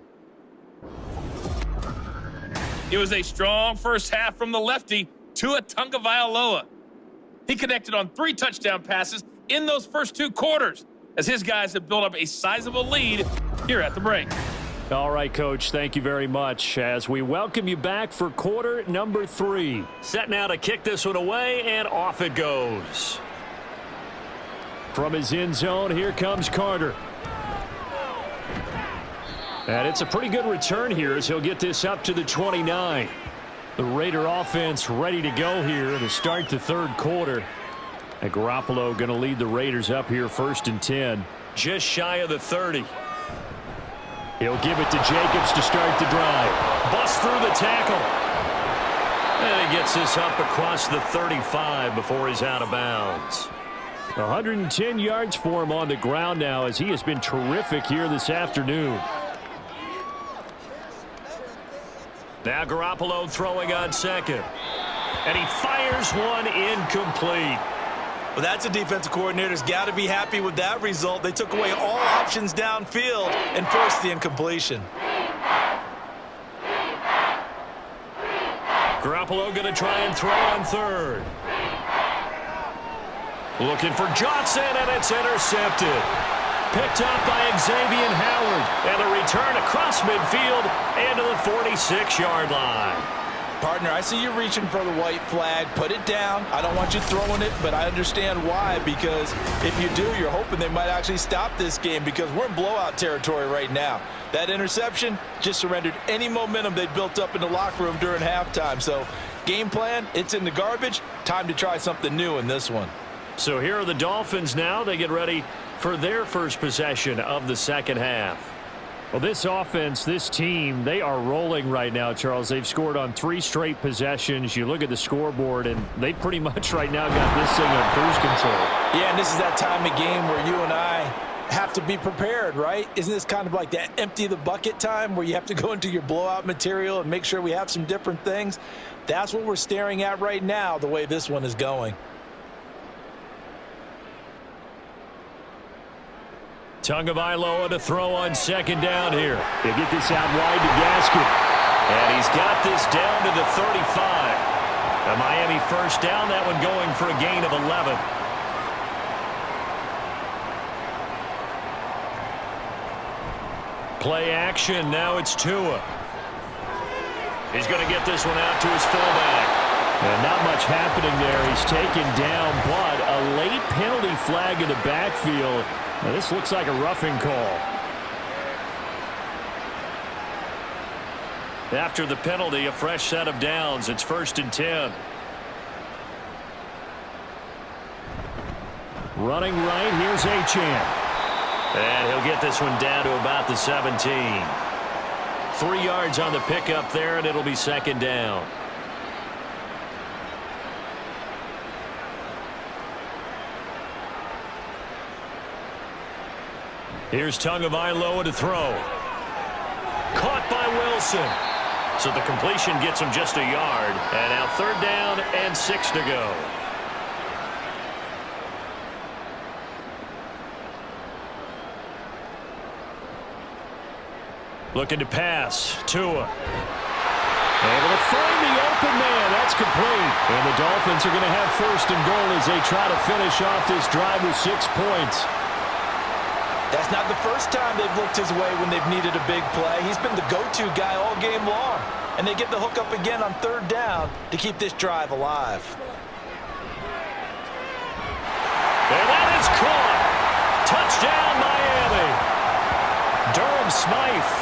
It was a strong first half from the lefty, Tua Tagovailoa. He connected on 3 touchdown passes in those first 2 quarters, as his guys have built up a sizable lead here at the break. All right, Coach, thank you very much as we welcome you back for quarter number 3. Set now to kick this one away, and off it goes. From his end zone, here comes Carter. And it's a pretty good return here as he'll get this up to the 29. The Raider offense ready to go here to start the third quarter. And Garoppolo going to lead the Raiders up here 1st and 10. Just shy of the 30. He'll give it to Jacobs to start the drive. Bust through the tackle. And he gets this up across the 35 before he's out of bounds. 110 yards for him on the ground now as he has been terrific here this afternoon. Now Garoppolo throwing on second. And he fires one incomplete. Well, that's a defensive coordinator's got to be happy with that result. They took away all options downfield and forced the incompletion. Garoppolo going to try and throw on third. Looking for Johnson, and it's intercepted. Picked up by Xavier Howard. And a return across midfield and to the 46-yard line. Partner, I see you reaching for the white flag. Put it down. I don't want you throwing it, but I understand why, because if you do, you're hoping they might actually stop this game, because we're in blowout territory right now. That interception just surrendered any momentum they built up in the locker room during halftime. So game plan, it's in the garbage. Time to try something new in this one. So here are the Dolphins now. They get ready for their first possession of the second half. Well, this offense, this team, they are rolling right now, Charles. They've scored on 3 straight possessions. You look at the scoreboard, and they pretty much right now got this thing on cruise control. Yeah, and this is that time of game where you and I have to be prepared, right? Isn't this kind of like that empty the bucket time where you have to go into your blowout material and make sure we have some different things? That's what we're staring at right now, the way this one is going. Tagovailoa to throw on second down here. They get this out wide to Gaskin. And he's got this down to the 35. A Miami first down, that one going for a gain of 11. Play action, now it's Tua. He's going to get this one out to his fullback. And not much happening there. He's taken down, but a late penalty flag in the backfield. Now, this looks like a roughing call. After the penalty, a fresh set of downs. It's 1st and 10. Running right, here's Achane. And he'll get this one down to about the 17. 3 yards on the pickup there, and it'll be second down. Here's Tagovailoa to throw. Caught by Wilson. So the completion gets him just a yard. And now 3rd down and 6 to go. Looking to pass. Tua. Able to find the open man. That's complete. And the Dolphins are going to have 1st and goal as they try to finish off this drive with 6 points. That's not the first time they've looked his way when they've needed a big play. He's been the go-to guy all game long. And they get the hook up again on 3rd down to keep this drive alive. And that is caught. Touchdown, Miami. Durham Smythe,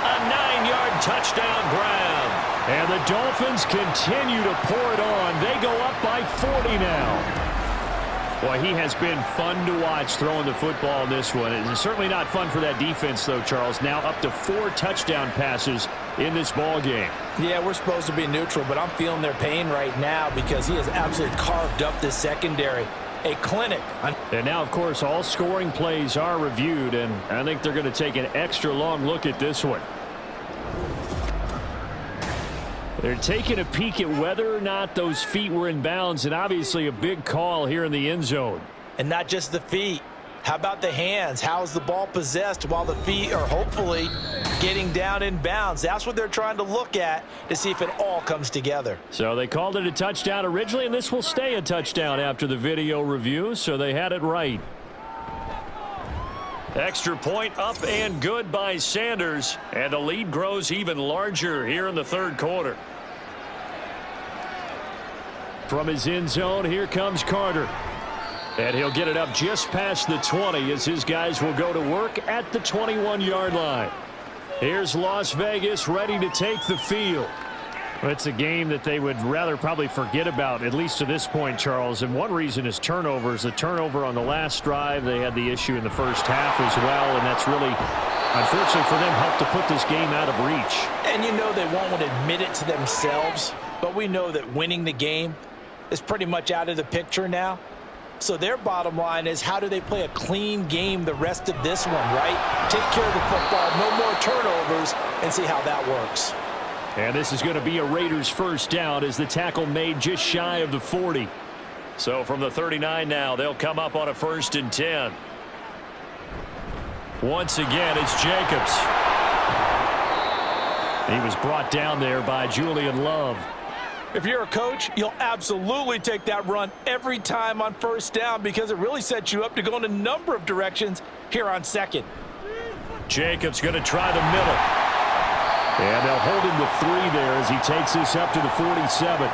a 9-yard touchdown grab. And the Dolphins continue to pour it on. They go up by 40 now. Boy, he has been fun to watch throwing the football in this one. It's certainly not fun for that defense, though, Charles. Now up to 4 touchdown passes in this ball game. Yeah, we're supposed to be neutral, but I'm feeling their pain right now because he has absolutely carved up this secondary. A clinic. And now, of course, all scoring plays are reviewed, and I think they're going to take an extra long look at this one. They're taking a peek at whether or not those feet were in bounds, and obviously a big call here in the end zone. And not just the feet. How about the hands? How's the ball possessed while the feet are hopefully getting down in bounds? That's what they're trying to look at to see if it all comes together. So they called it a touchdown originally, and this will stay a touchdown after the video review, so they had it right. Extra point up and good by Sanders, and the lead grows even larger here in the 3rd quarter. From his end zone, here comes Carter. And he'll get it up just past the 20 as his guys will go to work at the 21-yard line. Here's Las Vegas ready to take the field. Well, it's a game that they would rather probably forget about, at least to this point, Charles. And one reason is turnovers. The turnover on the last drive, they had the issue in the first half as well, and that's really, unfortunately for them, helped to put this game out of reach. And you know they won't admit it to themselves, but we know that winning the game is pretty much out of the picture now. So their bottom line is, how do they play a clean game the rest of this one, right? Take care of the football, no more turnovers, and see how that works. And this is going to be a Raiders first down as the tackle made just shy of the 40. So from the 39 now, they'll come up on a 1st and 10. Once again, it's Jacobs. He was brought down there by Julian Love. If you're a coach, you'll absolutely take that run every time on 1st down because it really sets you up to go in a number of directions here on 2nd. Jacobs going to try the middle. And they'll hold him to 3 there as he takes this up to the 47.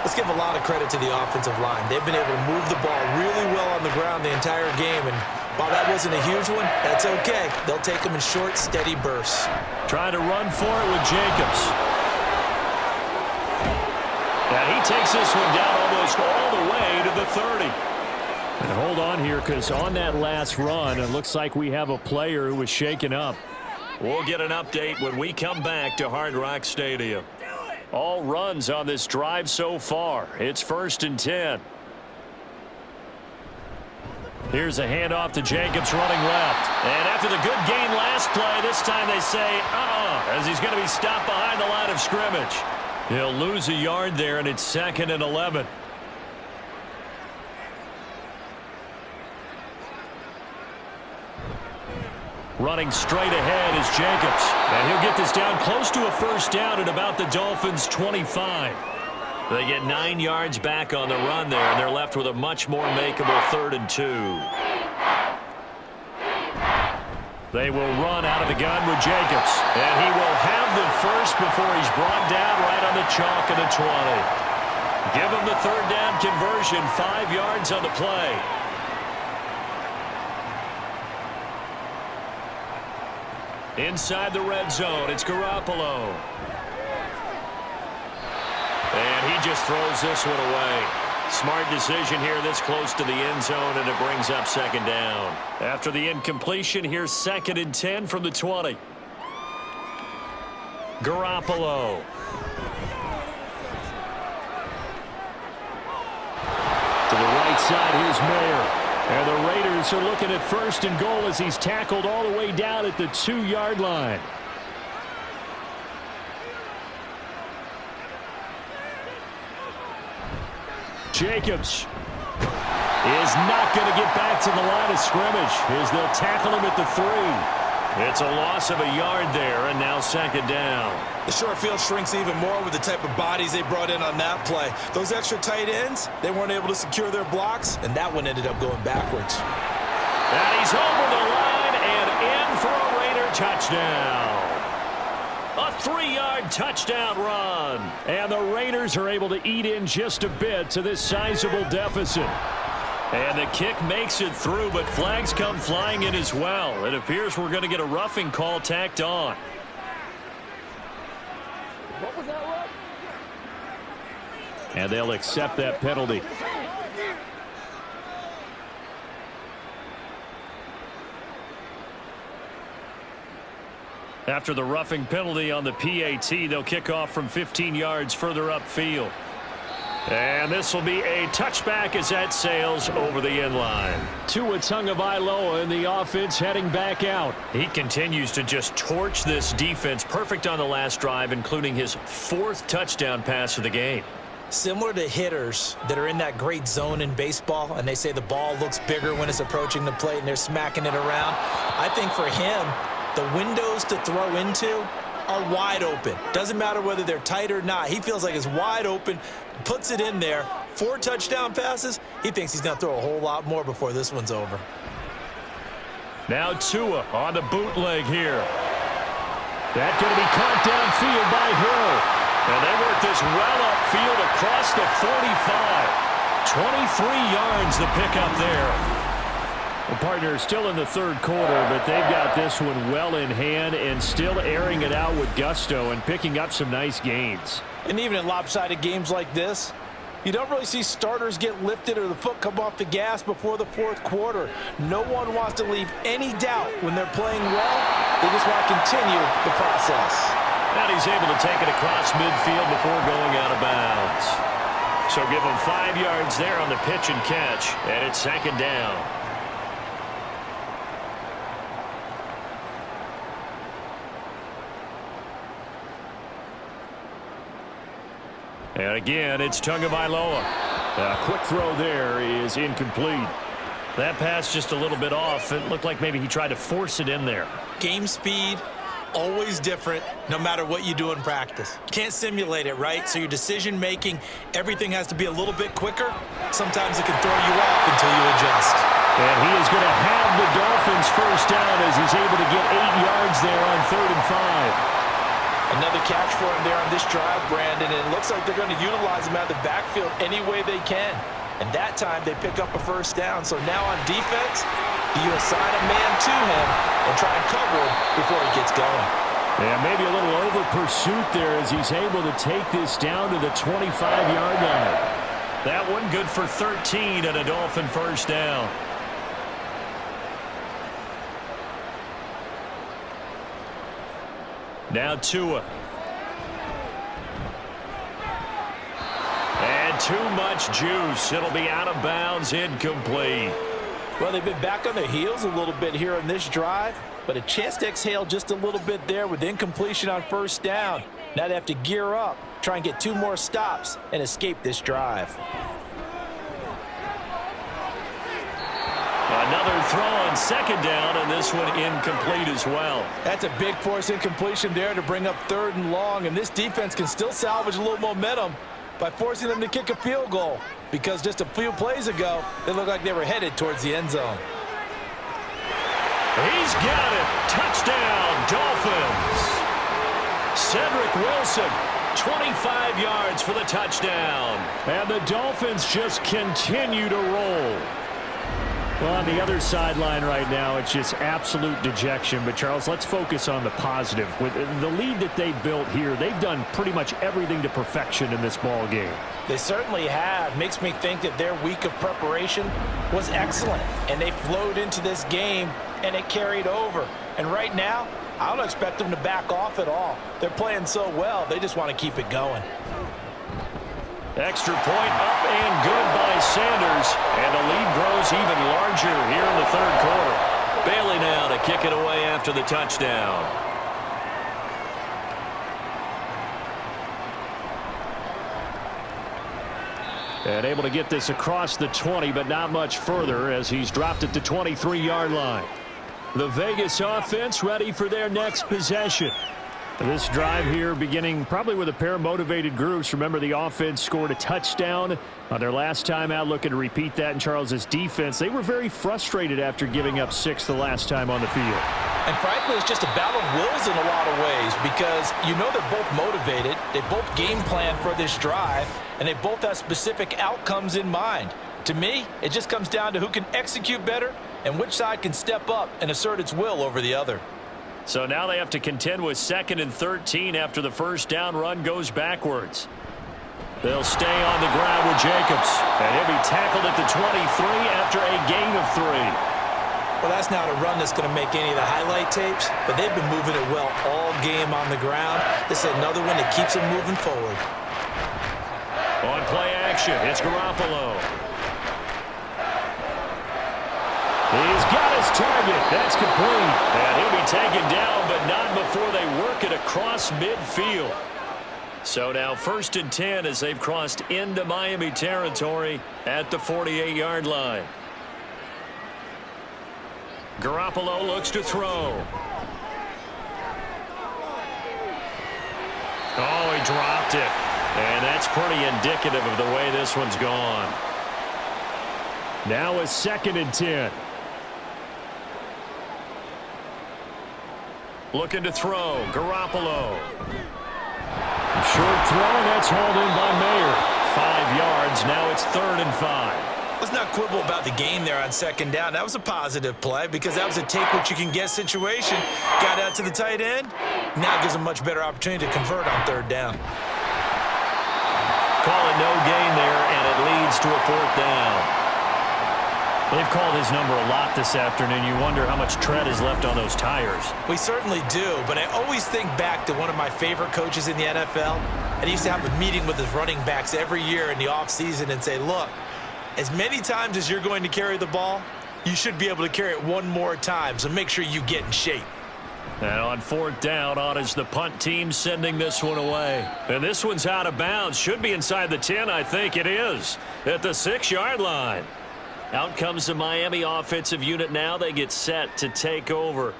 Let's give a lot of credit to the offensive line. They've been able to move the ball really well on the ground the entire game, and while that wasn't a huge one, that's okay. They'll take them in short, steady bursts. Trying to run for it with Jacobs. And he takes this one down almost all the way to the 30. And hold on here, because on that last run, it looks like we have a player who was shaken up. We'll get an update when we come back to Hard Rock Stadium. All runs on this drive so far. It's 1st and 10. Here's a handoff to Jacobs running left. And after the good gain last play, this time they say, as he's going to be stopped behind the line of scrimmage. He'll lose a yard there, and it's 2nd and 11. Running straight ahead is Jacobs. And he'll get this down close to a first down at about the Dolphins' 25. They get 9 yards back on the run there, and they're left with a much more makeable 3rd and 2. They will run out of the gun with Jacobs. And he will have the first before he's brought down right on the chalk of the 20. Give him the 3rd down conversion, 5 yards on the play. Inside the red zone, it's Garoppolo. And he just throws this one away. Smart decision here this close to the end zone, and it brings up 2nd down. After the incompletion, here's 2nd and 10 from the 20. Garoppolo. To the right side, here's Mayer. And the Raiders are looking at 1st and goal as he's tackled all the way down at the 2-yard line. Jacobs is not going to get back to the line of scrimmage as they'll tackle him at the 3. It's a loss of a yard there, and now 2nd down. The short field shrinks even more with the type of bodies they brought in on that play. Those extra tight ends, they weren't able to secure their blocks, and that one ended up going backwards. And he's over the line and in for a Raider touchdown. A 3-yard touchdown run. And the Raiders are able to eat in just a bit to this sizable deficit. And the kick makes it through, but flags come flying in as well. It appears we're going to get a roughing call tacked on. What was that, Rob? And they'll accept that penalty. After the roughing penalty on the PAT, they'll kick off from 15 yards further upfield. And this will be a touchback as that sails over the end line. Tua Tagovailoa in the offense heading back out. He continues to just torch this defense. Perfect on the last drive, including his 4th touchdown pass of the game. Similar to hitters that are in that great zone in baseball, and they say the ball looks bigger when it's approaching the plate and they're smacking it around. I think for him, the windows to throw into are wide open. Doesn't matter whether they're tight or not. He feels like it's wide open, puts it in there. 4 touchdown passes. He thinks he's going to throw a whole lot more before this one's over. Now Tua on the bootleg here. That's going to be caught downfield by Hill. And they work this well upfield across the 45. 23 yards the pickup there. The partner is still in the 3rd quarter, but they've got this one well in hand and still airing it out with gusto and picking up some nice gains. And even in lopsided games like this, you don't really see starters get lifted or the foot come off the gas before the 4th quarter. No one wants to leave any doubt when they're playing well. They just want to continue the process. And he's able to take it across midfield before going out of bounds. So give him 5 yards there on the pitch and catch, and it's 2nd down. And again, it's Tagovailoa. A quick throw there is incomplete. That pass just a little bit off. It looked like maybe he tried to force it in there. Game speed, always different, no matter what you do in practice. Can't simulate it, right? So your decision making, everything has to be a little bit quicker. Sometimes it can throw you off until you adjust. And he is going to have the Dolphins first down as he's able to get 8 yards there on 3rd and 5. Another catch for him there on this drive, Brandon, and it looks like they're going to utilize him out of the backfield any way they can. And that time, they pick up a first down. So now on defense, you assign a man to him and try and cover him before he gets going. Yeah, maybe a little over pursuit there as he's able to take this down to the 25-yard line. That one good for 13 and a Dolphin first down. Now Tua. And too much juice. It'll be out of bounds, incomplete. Well, they've been back on their heels a little bit here on this drive, but a chance to exhale just a little bit there with incompletion on first down. Now they have to gear up, try and get 2 more stops, and escape this drive. Another throw on second down, and this one incomplete as well. That's a big force incompletion there to bring up 3rd and long, and this defense can still salvage a little momentum by forcing them to kick a field goal, because just a few plays ago, they looked like they were headed towards the end zone. He's got it. Touchdown, Dolphins. Cedric Wilson, 25 yards for the touchdown. And the Dolphins just continue to roll. Well, on the other sideline right now, it's just absolute dejection. But, Charles, let's focus on the positive. With the lead that they built here, they've done pretty much everything to perfection in this ball game. They certainly have. Makes me think that their week of preparation was excellent. And they flowed into this game, and it carried over. And right now, I don't expect them to back off at all. They're playing so well, they just want to keep it going. Extra point up and good by Sanders. And the lead grows even larger here in the 3rd quarter. Bailey now to kick it away after the touchdown. And able to get this across the 20, but not much further as he's dropped it to 23-yard line. The Vegas offense ready for their next possession. This drive here beginning probably with a pair of motivated groups. Remember, the offense scored a touchdown on their last time out, looking to repeat that in Charles's defense. They were very frustrated after giving up 6 the last time on the field. And frankly, it's just a battle of wills in a lot of ways, because you know they're both motivated, they both game plan for this drive, and they both have specific outcomes in mind. To me, it just comes down to who can execute better and which side can step up and assert its will over the other. So now they have to contend with 2nd and 13 after the first down run goes backwards. They'll stay on the ground with Jacobs, and he'll be tackled at the 23 after a gain of 3. Well, that's not a run that's going to make any of the highlight tapes, but they've been moving it well all game on the ground. This is another one that keeps them moving forward. On play action, it's Garoppolo. He's got his target. That's complete. And he'll be taken down, but not before they work it across midfield. So now 1st and 10 as they've crossed into Miami territory at the 48-yard line. Garoppolo looks to throw. Oh, he dropped it. And that's pretty indicative of the way this one's gone. Now a 2nd and 10. Looking to throw. Garoppolo. Short throw, and that's hauled in by Mayer. 5 yards. Now it's 3rd and 5. Let's not quibble about the game there on 2nd down. That was a positive play because that was a take-what-you-can-get situation. Got out to the tight end. Now gives them much better opportunity to convert on 3rd down. Call it no gain there, and it leads to a 4th down. They've called his number a lot this afternoon. You wonder how much tread is left on those tires. We certainly do, but I always think back to one of my favorite coaches in the NFL, and he used to have a meeting with his running backs every year in the offseason and say, look, as many times as you're going to carry the ball, you should be able to carry it one more time, so make sure you get in shape. And on 4th down, on is the punt team sending this one away. And this one's out of bounds. Should be inside the 10, I think it is, at the 6-yard line. Out comes the Miami offensive unit now. They get set to take over.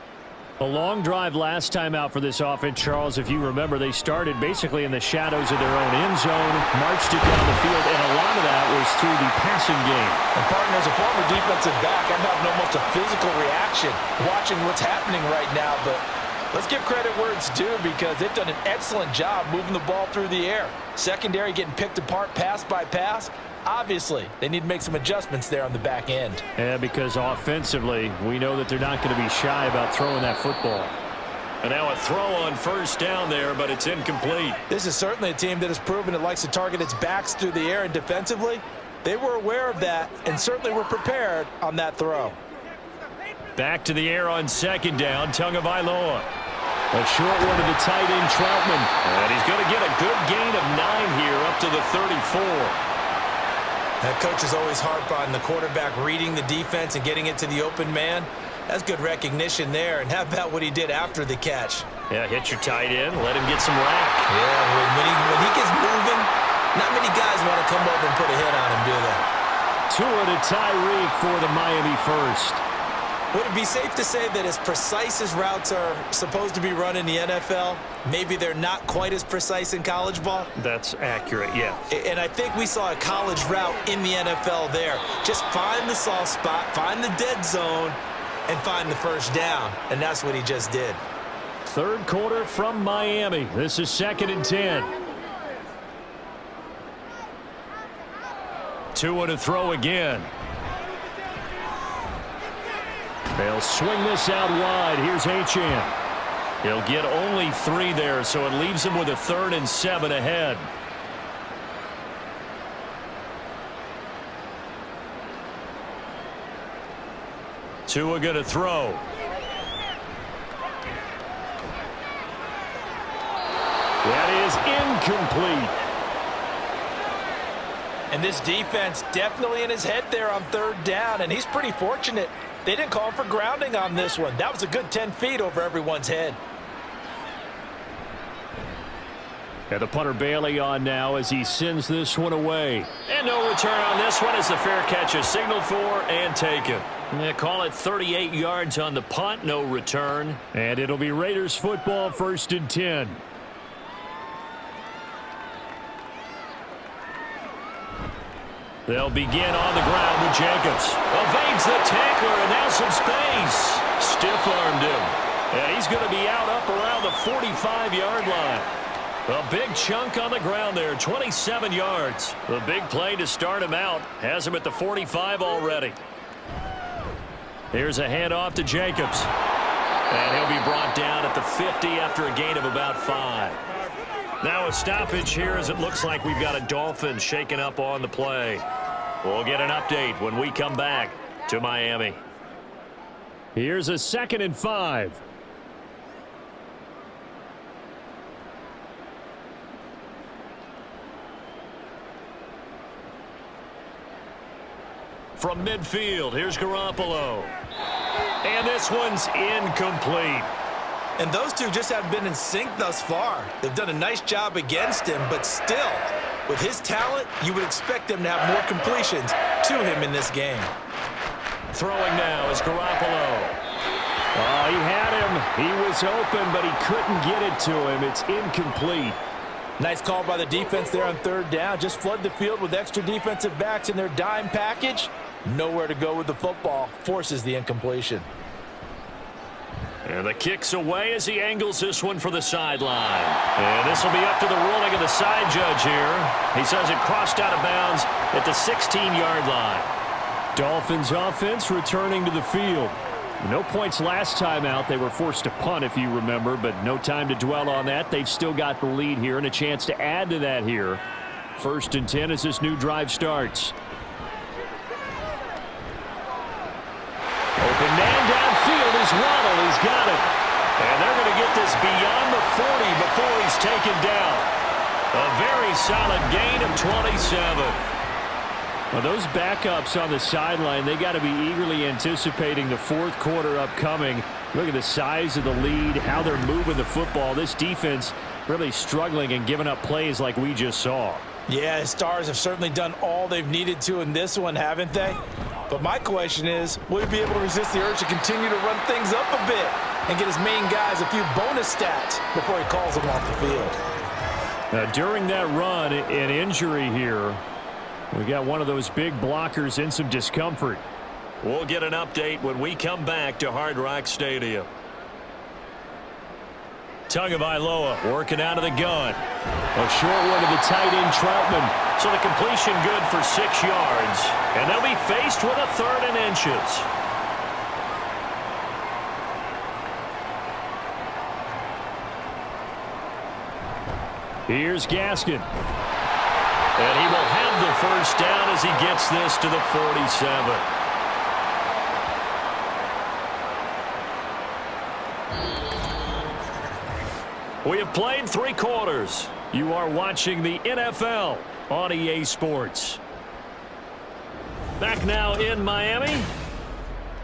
A long drive last time out for this offense, Charles. If you remember, they started basically in the shadows of their own end zone, marched it down the field, and a lot of that was through the passing game. And partner, as a former defensive back, I'm having almost a physical reaction watching what's happening right now, but Let's give credit where it's due because they've done an excellent job moving the ball through the air. Secondary getting picked apart pass by pass. Obviously, they need to make some adjustments there on the back end. Yeah, because offensively, we know that they're not going to be shy about throwing that football. And now a throw on first down there, but it's incomplete. This is certainly a team that has proven it likes to target its backs through the air, and defensively, they were aware of that and certainly were prepared on that throw. Back to the air on second down, Tagovailoa. A short one to the tight end, Troutman. And he's going to get a good gain of 9 here up to the 34. That coach is always harp on the quarterback reading the defense and getting it to the open man. That's good recognition there. And how about what he did after the catch? Yeah, hit your tight end, let him get some rack. Yeah, when he gets moving, not many guys want to come over and put a hit on him, do they? Tua to Tyreek for the Miami first. Would it be safe to say that as precise as routes are supposed to be run in the NFL, maybe they're not quite as precise in college ball? That's accurate, yeah. And I think we saw a college route in the NFL there. Just find the soft spot, find the dead zone, and find the first down. And that's what he just did. Third quarter from Miami. This is 2nd and 10. Tua to throw again. They'll swing this out wide. Here's Achane. He'll get only 3 there, so it leaves him with a 3rd and 7 ahead. Tua going to throw. That is incomplete. And this defense definitely in his head there on 3rd down, and he's pretty fortunate. They didn't call for grounding on this one. That was a good 10 feet over everyone's head. And the punter Bailey on now as he sends this one away. And no return on this one as the fair catch is signaled for and taken. They call it 38 yards on the punt, no return. And it'll be Raiders football, 1st and 10. They'll begin on the ground with Jacobs. Evades the tackler and now some space. Stiff-armed him. And he's going to be out up around the 45-yard line. A big chunk on the ground there, 27 yards. The big play to start him out. Has him at the 45 already. Here's a handoff to Jacobs. And he'll be brought down at the 50 after a gain of about 5. Now a stoppage here as it looks like we've got a Dolphins shaking up on the play. We'll get an update when we come back to Miami. Here's a 2nd and 5. From midfield, here's Garoppolo. And this one's incomplete. And those two just haven't been in sync thus far. They've done a nice job against him, but still, with his talent, you would expect them to have more completions to him in this game. Throwing now is Garoppolo. Oh, he had him. He was open, but he couldn't get it to him. It's incomplete. Nice call by the defense there on 3rd down. Just flood the field with extra defensive backs in their dime package. Nowhere to go with the football. Forces the incompletion. And the kick's away as he angles this one for the sideline. And this will be up to the ruling of the side judge here. He says it crossed out of bounds at the 16-yard line. Dolphins offense returning to the field. No points last time out. They were forced to punt, if you remember, but no time to dwell on that. They've still got the lead here and a chance to add to that here. 1st and 10 as this new drive starts. Open man downfield is Waddle. He's got it. And they're going to get this beyond the 40 before he's taken down. A very solid gain of 27. Well, those backups on the sideline, they got to be eagerly anticipating the 4th quarter upcoming. Look at the size of the lead, how they're moving the football. This defense really struggling and giving up plays like we just saw. Yeah, Stars have certainly done all they've needed to in this one, haven't they? But my question is, will he be able to resist the urge to continue to run things up a bit and get his main guys a few bonus stats before he calls them off the field? Now, during that run, an injury here. We got one of those big blockers in some discomfort. We'll get an update when we come back to Hard Rock Stadium. Tagovailoa working out of the gun. A short one to the tight end, Troutman. So the completion good for 6 yards. And they'll be faced with a 3rd and inches. Here's Gaskin. And he will have the first down as he gets this to the 47. We have played 3 quarters. You are watching the NFL on EA Sports. Back now in Miami.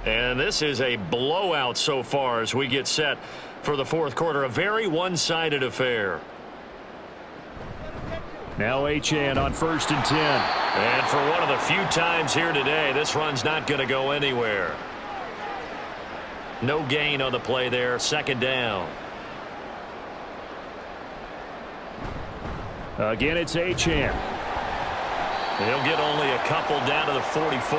And this is a blowout so far as we get set for the 4th quarter. A very one-sided affair. Now Achane on 1st and 10. And for one of the few times here today, this run's not going to go anywhere. No gain on the play there. 2nd down. Again, it's Achane. He'll get only a couple down to the 44.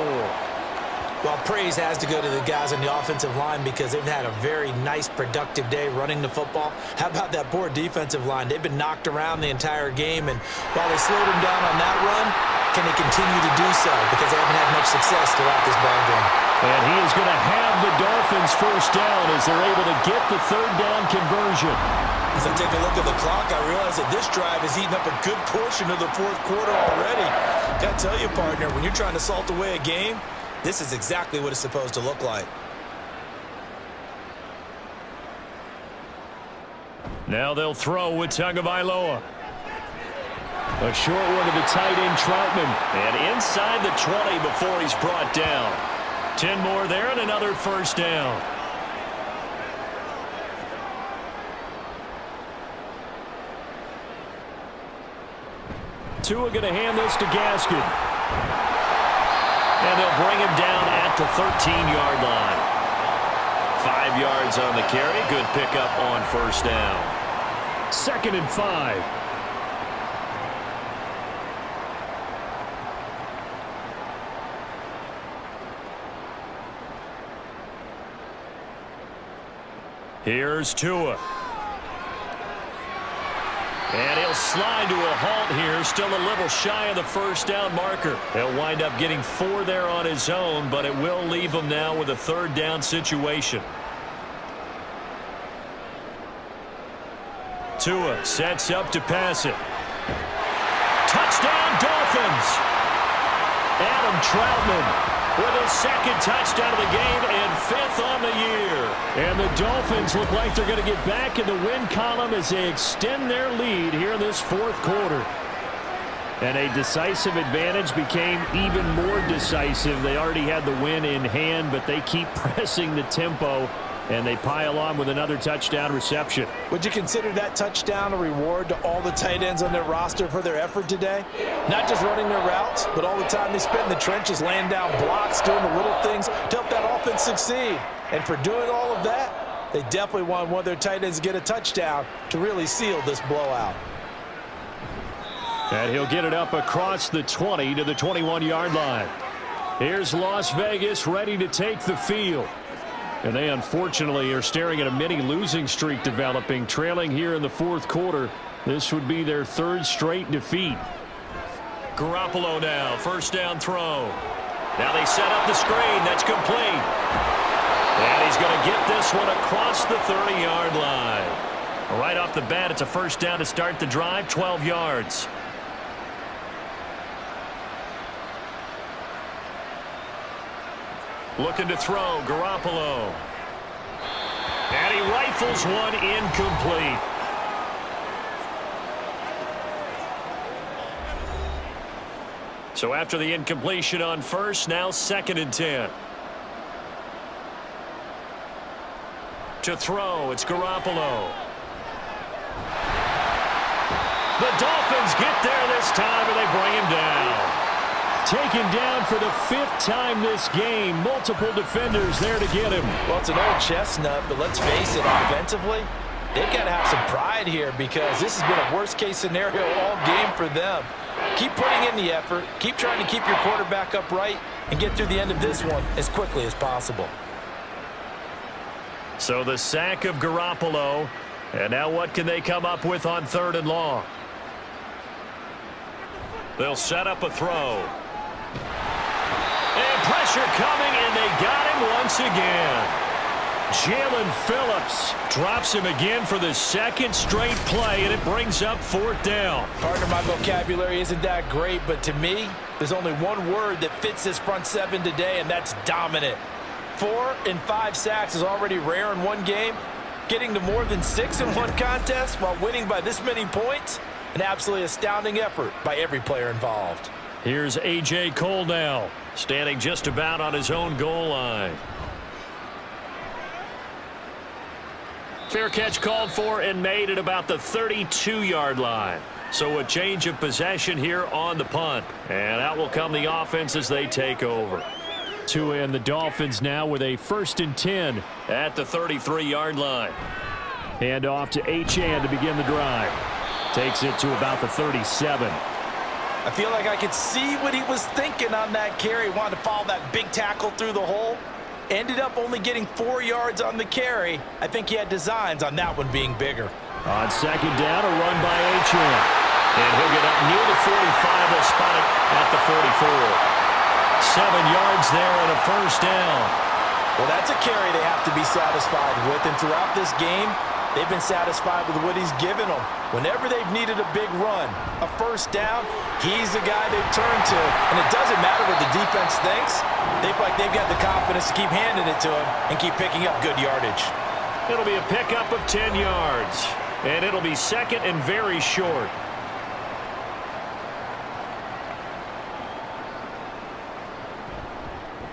Well, praise has to go to the guys on the offensive line because they've had a very nice, productive day running the football. How about that poor defensive line? They've been knocked around the entire game, and while they slowed them down on that run, can they continue to do so? Because they haven't had much success throughout this ball game. And he is going to have the Dolphins first down as they're able to get the 3rd down conversion. As I take a look at the clock, I realize that this drive has eaten up a good portion of the 4th quarter already. Got to tell you, partner, when you're trying to salt away a game, this is exactly what it's supposed to look like. Now they'll throw with Tagovailoa. A short one to the tight end, Troutman. And inside the 20 before he's brought down. 10 more there and another first down. Tua going to hand this to Gaskin. And they'll bring him down at the 13-yard line. 5 yards on the carry. Good pickup on first down. 2nd and 5. Here's Tua. And he'll slide to a halt here. Still a little shy of the first down marker. He'll wind up getting 4 there on his own, but it will leave him now with a 3rd down situation. Tua sets up to pass it. Touchdown, Dolphins! Adam Troutman with his 2nd touchdown of the game and 5th on the year. And the Dolphins look like they're going to get back in the win column as they extend their lead here in this 4th quarter. And a decisive advantage became even more decisive. They already had the win in hand, but they keep pressing the tempo, and they pile on with another touchdown reception. Would you consider that touchdown a reward to all the tight ends on their roster for their effort today? Not just running their routes, but all the time they spent in the trenches laying down blocks, doing the little things to help that offense succeed. And for doing all of that, they definitely want one of their tight ends to get a touchdown to really seal this blowout. And he'll get it up across the 20 to the 21-yard line. Here's Las Vegas ready to take the field. And they unfortunately are staring at a mini losing streak developing, trailing here in the 4th quarter. This would be their 3rd straight defeat. Garoppolo now, first down throw. Now they set up the screen. That's complete. And he's going to get this one across the 30-yard line. Right off the bat, it's a first down to start the drive, 12 yards. Looking to throw, Garoppolo. And he rifles one incomplete. So after the incompletion on first, now 2nd and 10. To throw, it's Garoppolo. The Dolphins get there this time, and they bring him down. Taken down for the 5th time this game. Multiple defenders there to get him. Well, it's an old chestnut, but let's face it, offensively, they've got to have some pride here because this has been a worst-case scenario all game for them. Keep putting in the effort. Keep trying to keep your quarterback upright and get through the end of this one as quickly as possible. So the sack of Garoppolo, And now what can they come up with on 3rd and long? They'll set up a throw. And pressure coming, and they got him once again. Jalen Phillips drops him again for the 2nd straight play, and it brings up 4th down. Partner, my vocabulary isn't that great, but to me, there's only one word that fits this front 7 today, and that's dominant. 4 and 5 sacks is already rare in one game. Getting to more than 6 in one contest while winning by this many points, an absolutely astounding effort by every player involved. Here's A.J. Cole now, standing just about on his own goal line. Fair catch called for and made at about the 32-yard line. So a change of possession here on the punt. And out will come the offense as they take over. Tua and the Dolphins now with a 1st and 10 at the 33-yard line. Hand off to Achane to begin the drive. Takes it to about the 37. I feel like I could see what he was thinking on that carry. Wanted to follow that big tackle through the hole. Ended up only getting 4 yards on the carry. I think he had designs on that one being bigger. On 2nd down, a run by Achane. And he'll get up near the 45. They'll spot it at the 44. 7 yards there and a 1st down. Well, that's a carry they have to be satisfied with. And throughout this game, they've been satisfied with what he's given them. Whenever they've needed a big run, a 1st down, he's the guy they've turned to. And it doesn't matter what the defense thinks. They feel like they've got the confidence to keep handing it to him and keep picking up good yardage. It'll be a pickup of 10 yards. And it'll be 2nd and very short.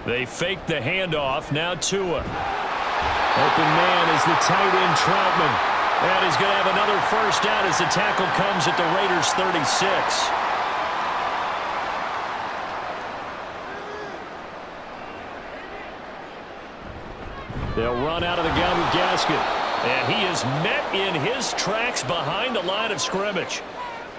They fake the handoff. Now Tua. Open man is the tight end Troutman. And he's going to have another 1st down as the tackle comes at the Raiders' 36. They'll run out of the gun with Gaskin. And he is met in his tracks behind the line of scrimmage.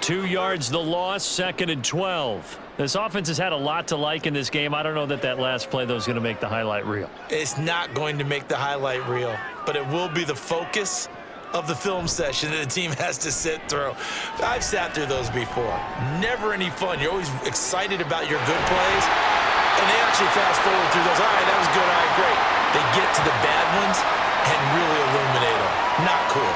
2 yards the loss, 2nd and 12. This offense has had a lot to like in this game. I don't know that last play, though, is going to make the highlight reel. It's not going to make the highlight reel, but it will be the focus of the film session that the team has to sit through. I've sat through those before. Never any fun. You're always excited about your good plays, and they actually fast forward through those. All right, that was good. All right, great. They get to the bad ones and really illuminate them. Not cool.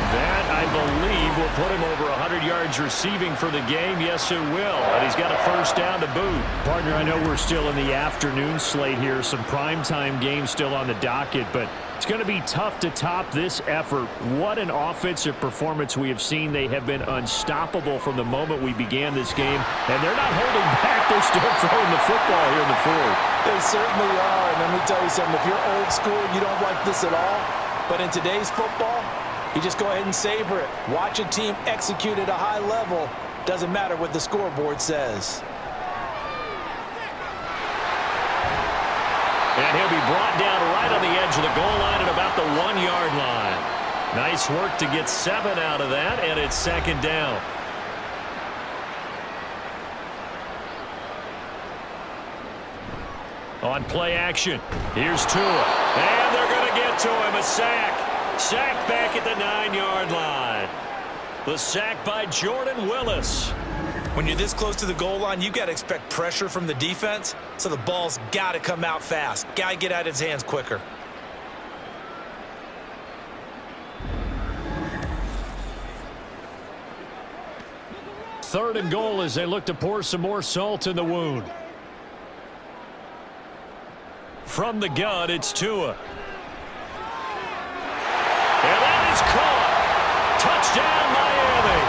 That, I believe, will put him over 100 yards receiving for the game. Yes, it will. And he's got a 1st down to boot. Partner, I know we're still in the afternoon slate here. Some primetime games still on the docket, but it's going to be tough to top this effort. What an offensive performance we have seen. They have been unstoppable from the moment we began this game, and they're not holding back. They're still throwing the football here in the 4th. They certainly are, and let me tell you something. If you're old school, you don't like this at all, but in today's football, you just go ahead and savor it. Watch a team execute at a high level. Doesn't matter what the scoreboard says. And he'll be brought down right on the edge of the goal line at about the 1-yard line. Nice work to get 7 out of that, and it's 2nd down. On play action, here's Tua. And they're going to get to him, a sack. Sack back at the 9-yard line. The sack by Jordan Willis. When you're this close to the goal line, you got to expect pressure from the defense, so the ball's got to come out fast. Got to get out of his hands quicker. Third and goal as they look to pour some more salt in the wound. From the gun, it's Tua. And that is caught. Touchdown, Miami.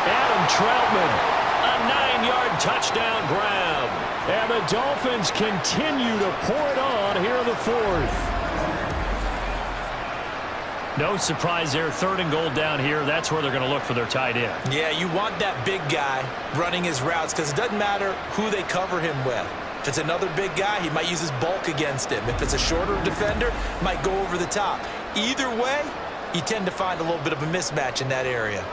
Adam Troutman, a 9-yard touchdown grab. And the Dolphins continue to pour it on here in the 4th. No surprise there. 3rd and goal down here. That's where they're going to look for their tight end. Yeah, you want that big guy running his routes because it doesn't matter who they cover him with. If it's another big guy, he might use his bulk against him. If it's a shorter defender, might go over the top. Either way, you tend to find a little bit of a mismatch in that area.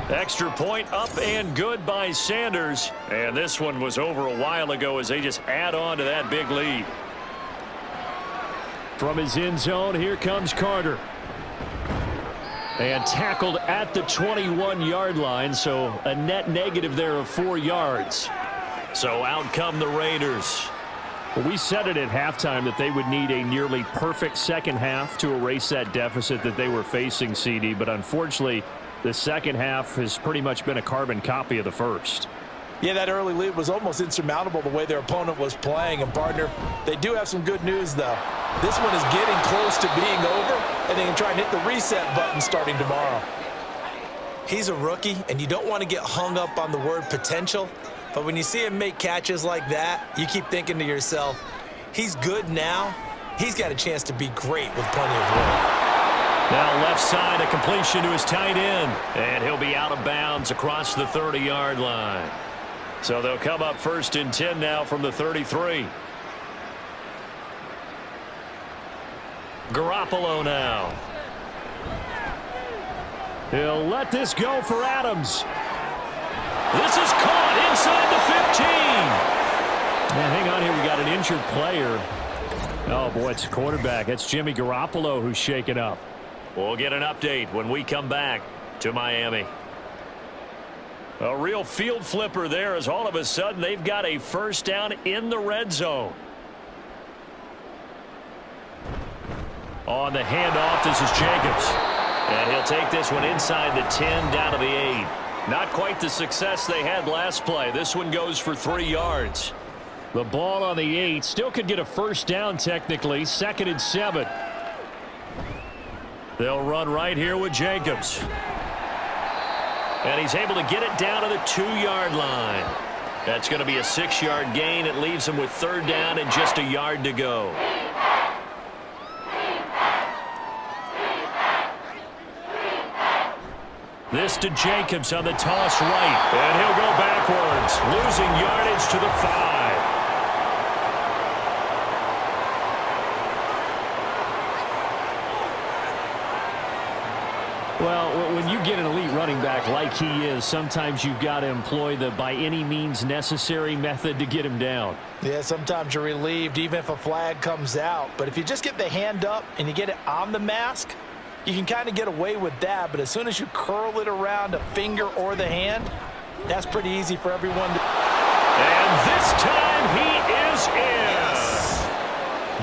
Extra point up and good by Sanders. And this one was over a while ago as they just add on to that big lead. From his end zone, here comes Carter. And tackled at the 21-yard line, so a net negative there of 4 yards. So out come the Raiders. Well, we said it at halftime that they would need a nearly perfect second half to erase that deficit that they were facing, CD. But unfortunately, the second half has pretty much been a carbon copy of the first. Yeah, that early lead was almost insurmountable the way their opponent was playing. And, partner, they do have some good news, though. This one is getting close to being over, and they can try and hit the reset button starting tomorrow. He's a rookie, and you don't want to get hung up on the word potential. But when you see him make catches like that, you keep thinking to yourself, he's good now. He's got a chance to be great with plenty of room. Now left side, a completion to his tight end. And he'll be out of bounds across the 30-yard line. So they'll come up 1st and 10 now from the 33. Garoppolo now. He'll let this go for Adams. This is caught inside the 15. Now, hang on here. We got an injured player. Oh, boy, it's a quarterback. It's Jimmy Garoppolo who's shaken up. We'll get an update when we come back to Miami. A real field flipper there as all of a sudden they've got a first down in the red zone. On the handoff, this is Jacobs. And he'll take this one inside the 10 down to the 8. Not quite the success they had last play. This one goes for 3 yards. The ball on the 8 still could get a first down technically. 2nd and 7. They'll run right here with Jacobs. And he's able to get it down to the 2-yard line. That's going to be a 6-yard gain. It leaves him with 3rd down and just a yard to go. This to Jacobs on the toss right. And he'll go backwards, losing yardage to the 5. Well, when you get an elite running back like he is, sometimes you've got to employ the by any means necessary method to get him down. Yeah, sometimes you're relieved even if a flag comes out. But if you just get the hand up and you get it on the mask, you can kind of get away with that. But as soon as you curl it around a finger or the hand, that's pretty easy for everyone to... And this time he is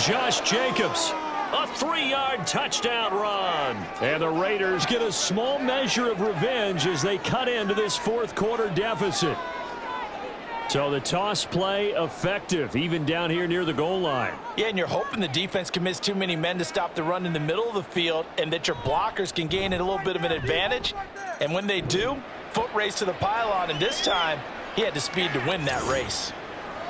in. Josh Jacobs. A 3-yard touchdown run. And the Raiders get a small measure of revenge as they cut into this 4th quarter deficit. So the toss play effective, even down here near the goal line. Yeah, and you're hoping the defense commits too many men to stop the run in the middle of the field and that your blockers can gain a little bit of an advantage. And when they do, foot race to the pylon, and this time he had the speed to win that race.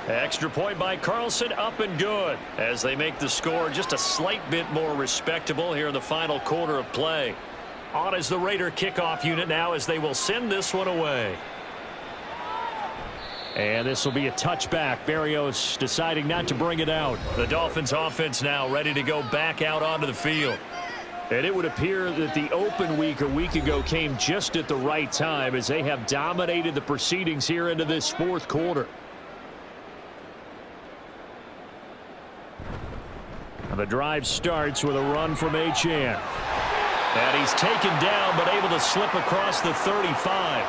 Extra point by Carlson, up and good, as they make the score just a slight bit more respectable here in the final quarter of play. On is the Raider kickoff unit now as they will send this one away. And this will be a touchback. Berrios deciding not to bring it out. The Dolphins offense now ready to go back out onto the field. And it would appear that the open week a week ago came just at the right time as they have dominated the proceedings here into this 4th quarter. The drive starts with a run from Achane. And he's taken down but able to slip across the 35.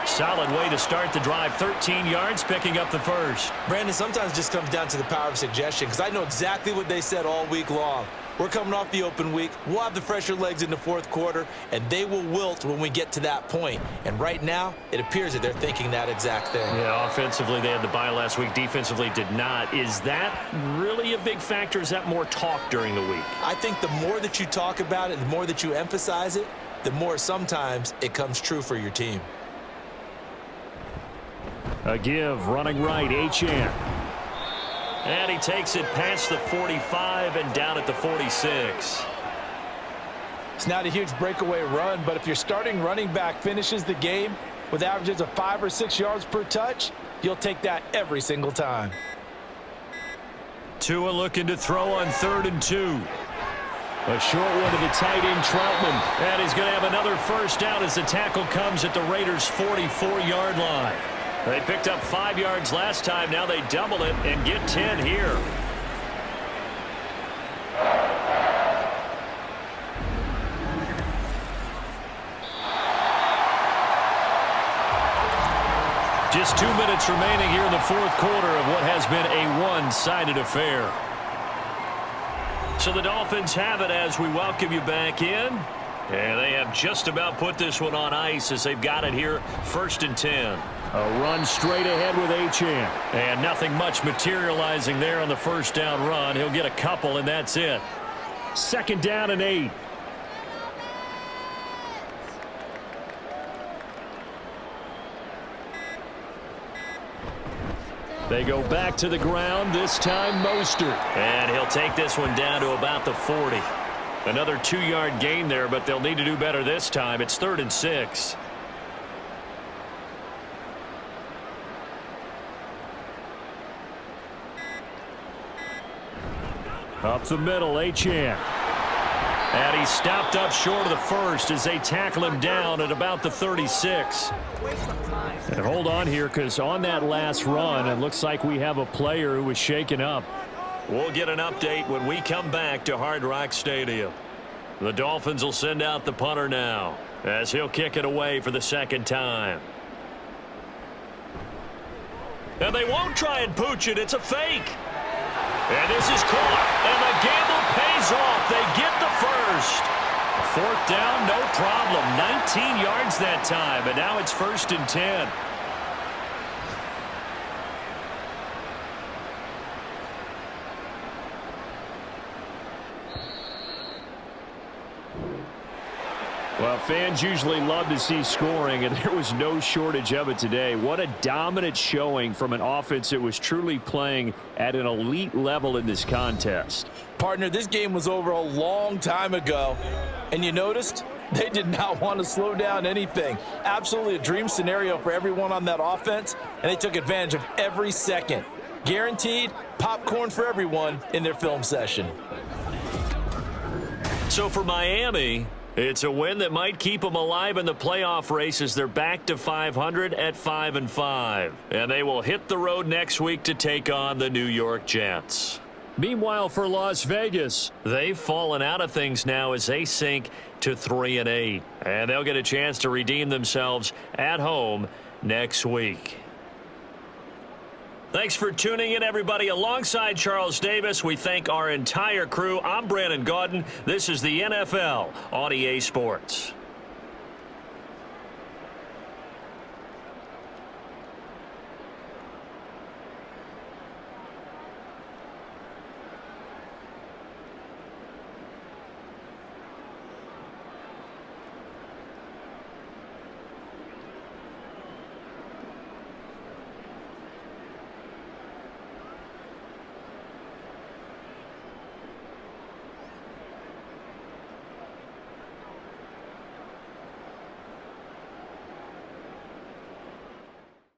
Solid way to start the drive. 13 yards, picking up the first. Brandon, sometimes it just comes down to the power of suggestion because I know exactly what they said all week long. We're coming off the open week. We'll have the fresher legs in the 4th quarter, and they will wilt when we get to that point. And right now, it appears that they're thinking that exact thing. Yeah, offensively, they had the bye last week. Defensively, did not. Is that really a big factor? Is that more talk during the week? I think the more that you talk about it, the more that you emphasize it, the more sometimes it comes true for your team. A give, running right, Achane. And he takes it past the 45 and down at the 46. It's not a huge breakaway run, but if your starting running back finishes the game with averages of 5 or 6 yards per touch, you'll take that every single time. Tua looking to throw on 3rd and 2. A short one to the tight end, Troutman. And he's going to have another first down as the tackle comes at the Raiders' 44-yard line. They picked up 5 yards last time. Now they double it and get 10 here. Just 2 minutes remaining here in the fourth quarter of what has been a one-sided affair. So the Dolphins have it as we welcome you back in. And they have just about put this one on ice as they've got it here, 1st and 10. A run straight ahead with Achane. And nothing much materializing there on the first down run. He'll get a couple, and that's it. 2nd down and 8. They go back to the ground, this time Mostert. And he'll take this one down to about the 40. Another 2-yard gain there, but they'll need to do better this time. It's 3rd and 6. Up the middle, Achane. And he stopped up short of the first as they tackle him down at about the 36. And hold on here, because on that last run, it looks like we have a player who was shaken up. We'll get an update when we come back to Hard Rock Stadium. The Dolphins will send out the punter now as he'll kick it away for the 2nd time. And they won't try and pooch it. It's a fake. And this is caught. And the gamble pays off. They get the first. 4th down, no problem. 19 yards that time. And now it's 1st and 10. Well, fans usually love to see scoring, and there was no shortage of it today. What a dominant showing from an offense that was truly playing at an elite level in this contest. Partner, this game was over a long time ago, and you noticed they did not want to slow down anything. Absolutely a dream scenario for everyone on that offense, and they took advantage of every second. Guaranteed popcorn for everyone in their film session. So for Miami, it's a win that might keep them alive in the playoff race as they're back to 500 at 5-5. And they will hit the road next week to take on the New York Jets. Meanwhile, for Las Vegas, they've fallen out of things now as they sink to 3-8. And they'll get a chance to redeem themselves at home next week. Thanks for tuning in, everybody. Alongside Charles Davis, we thank our entire crew. I'm Brandon Gaudin. This is the NFL on EA Sports.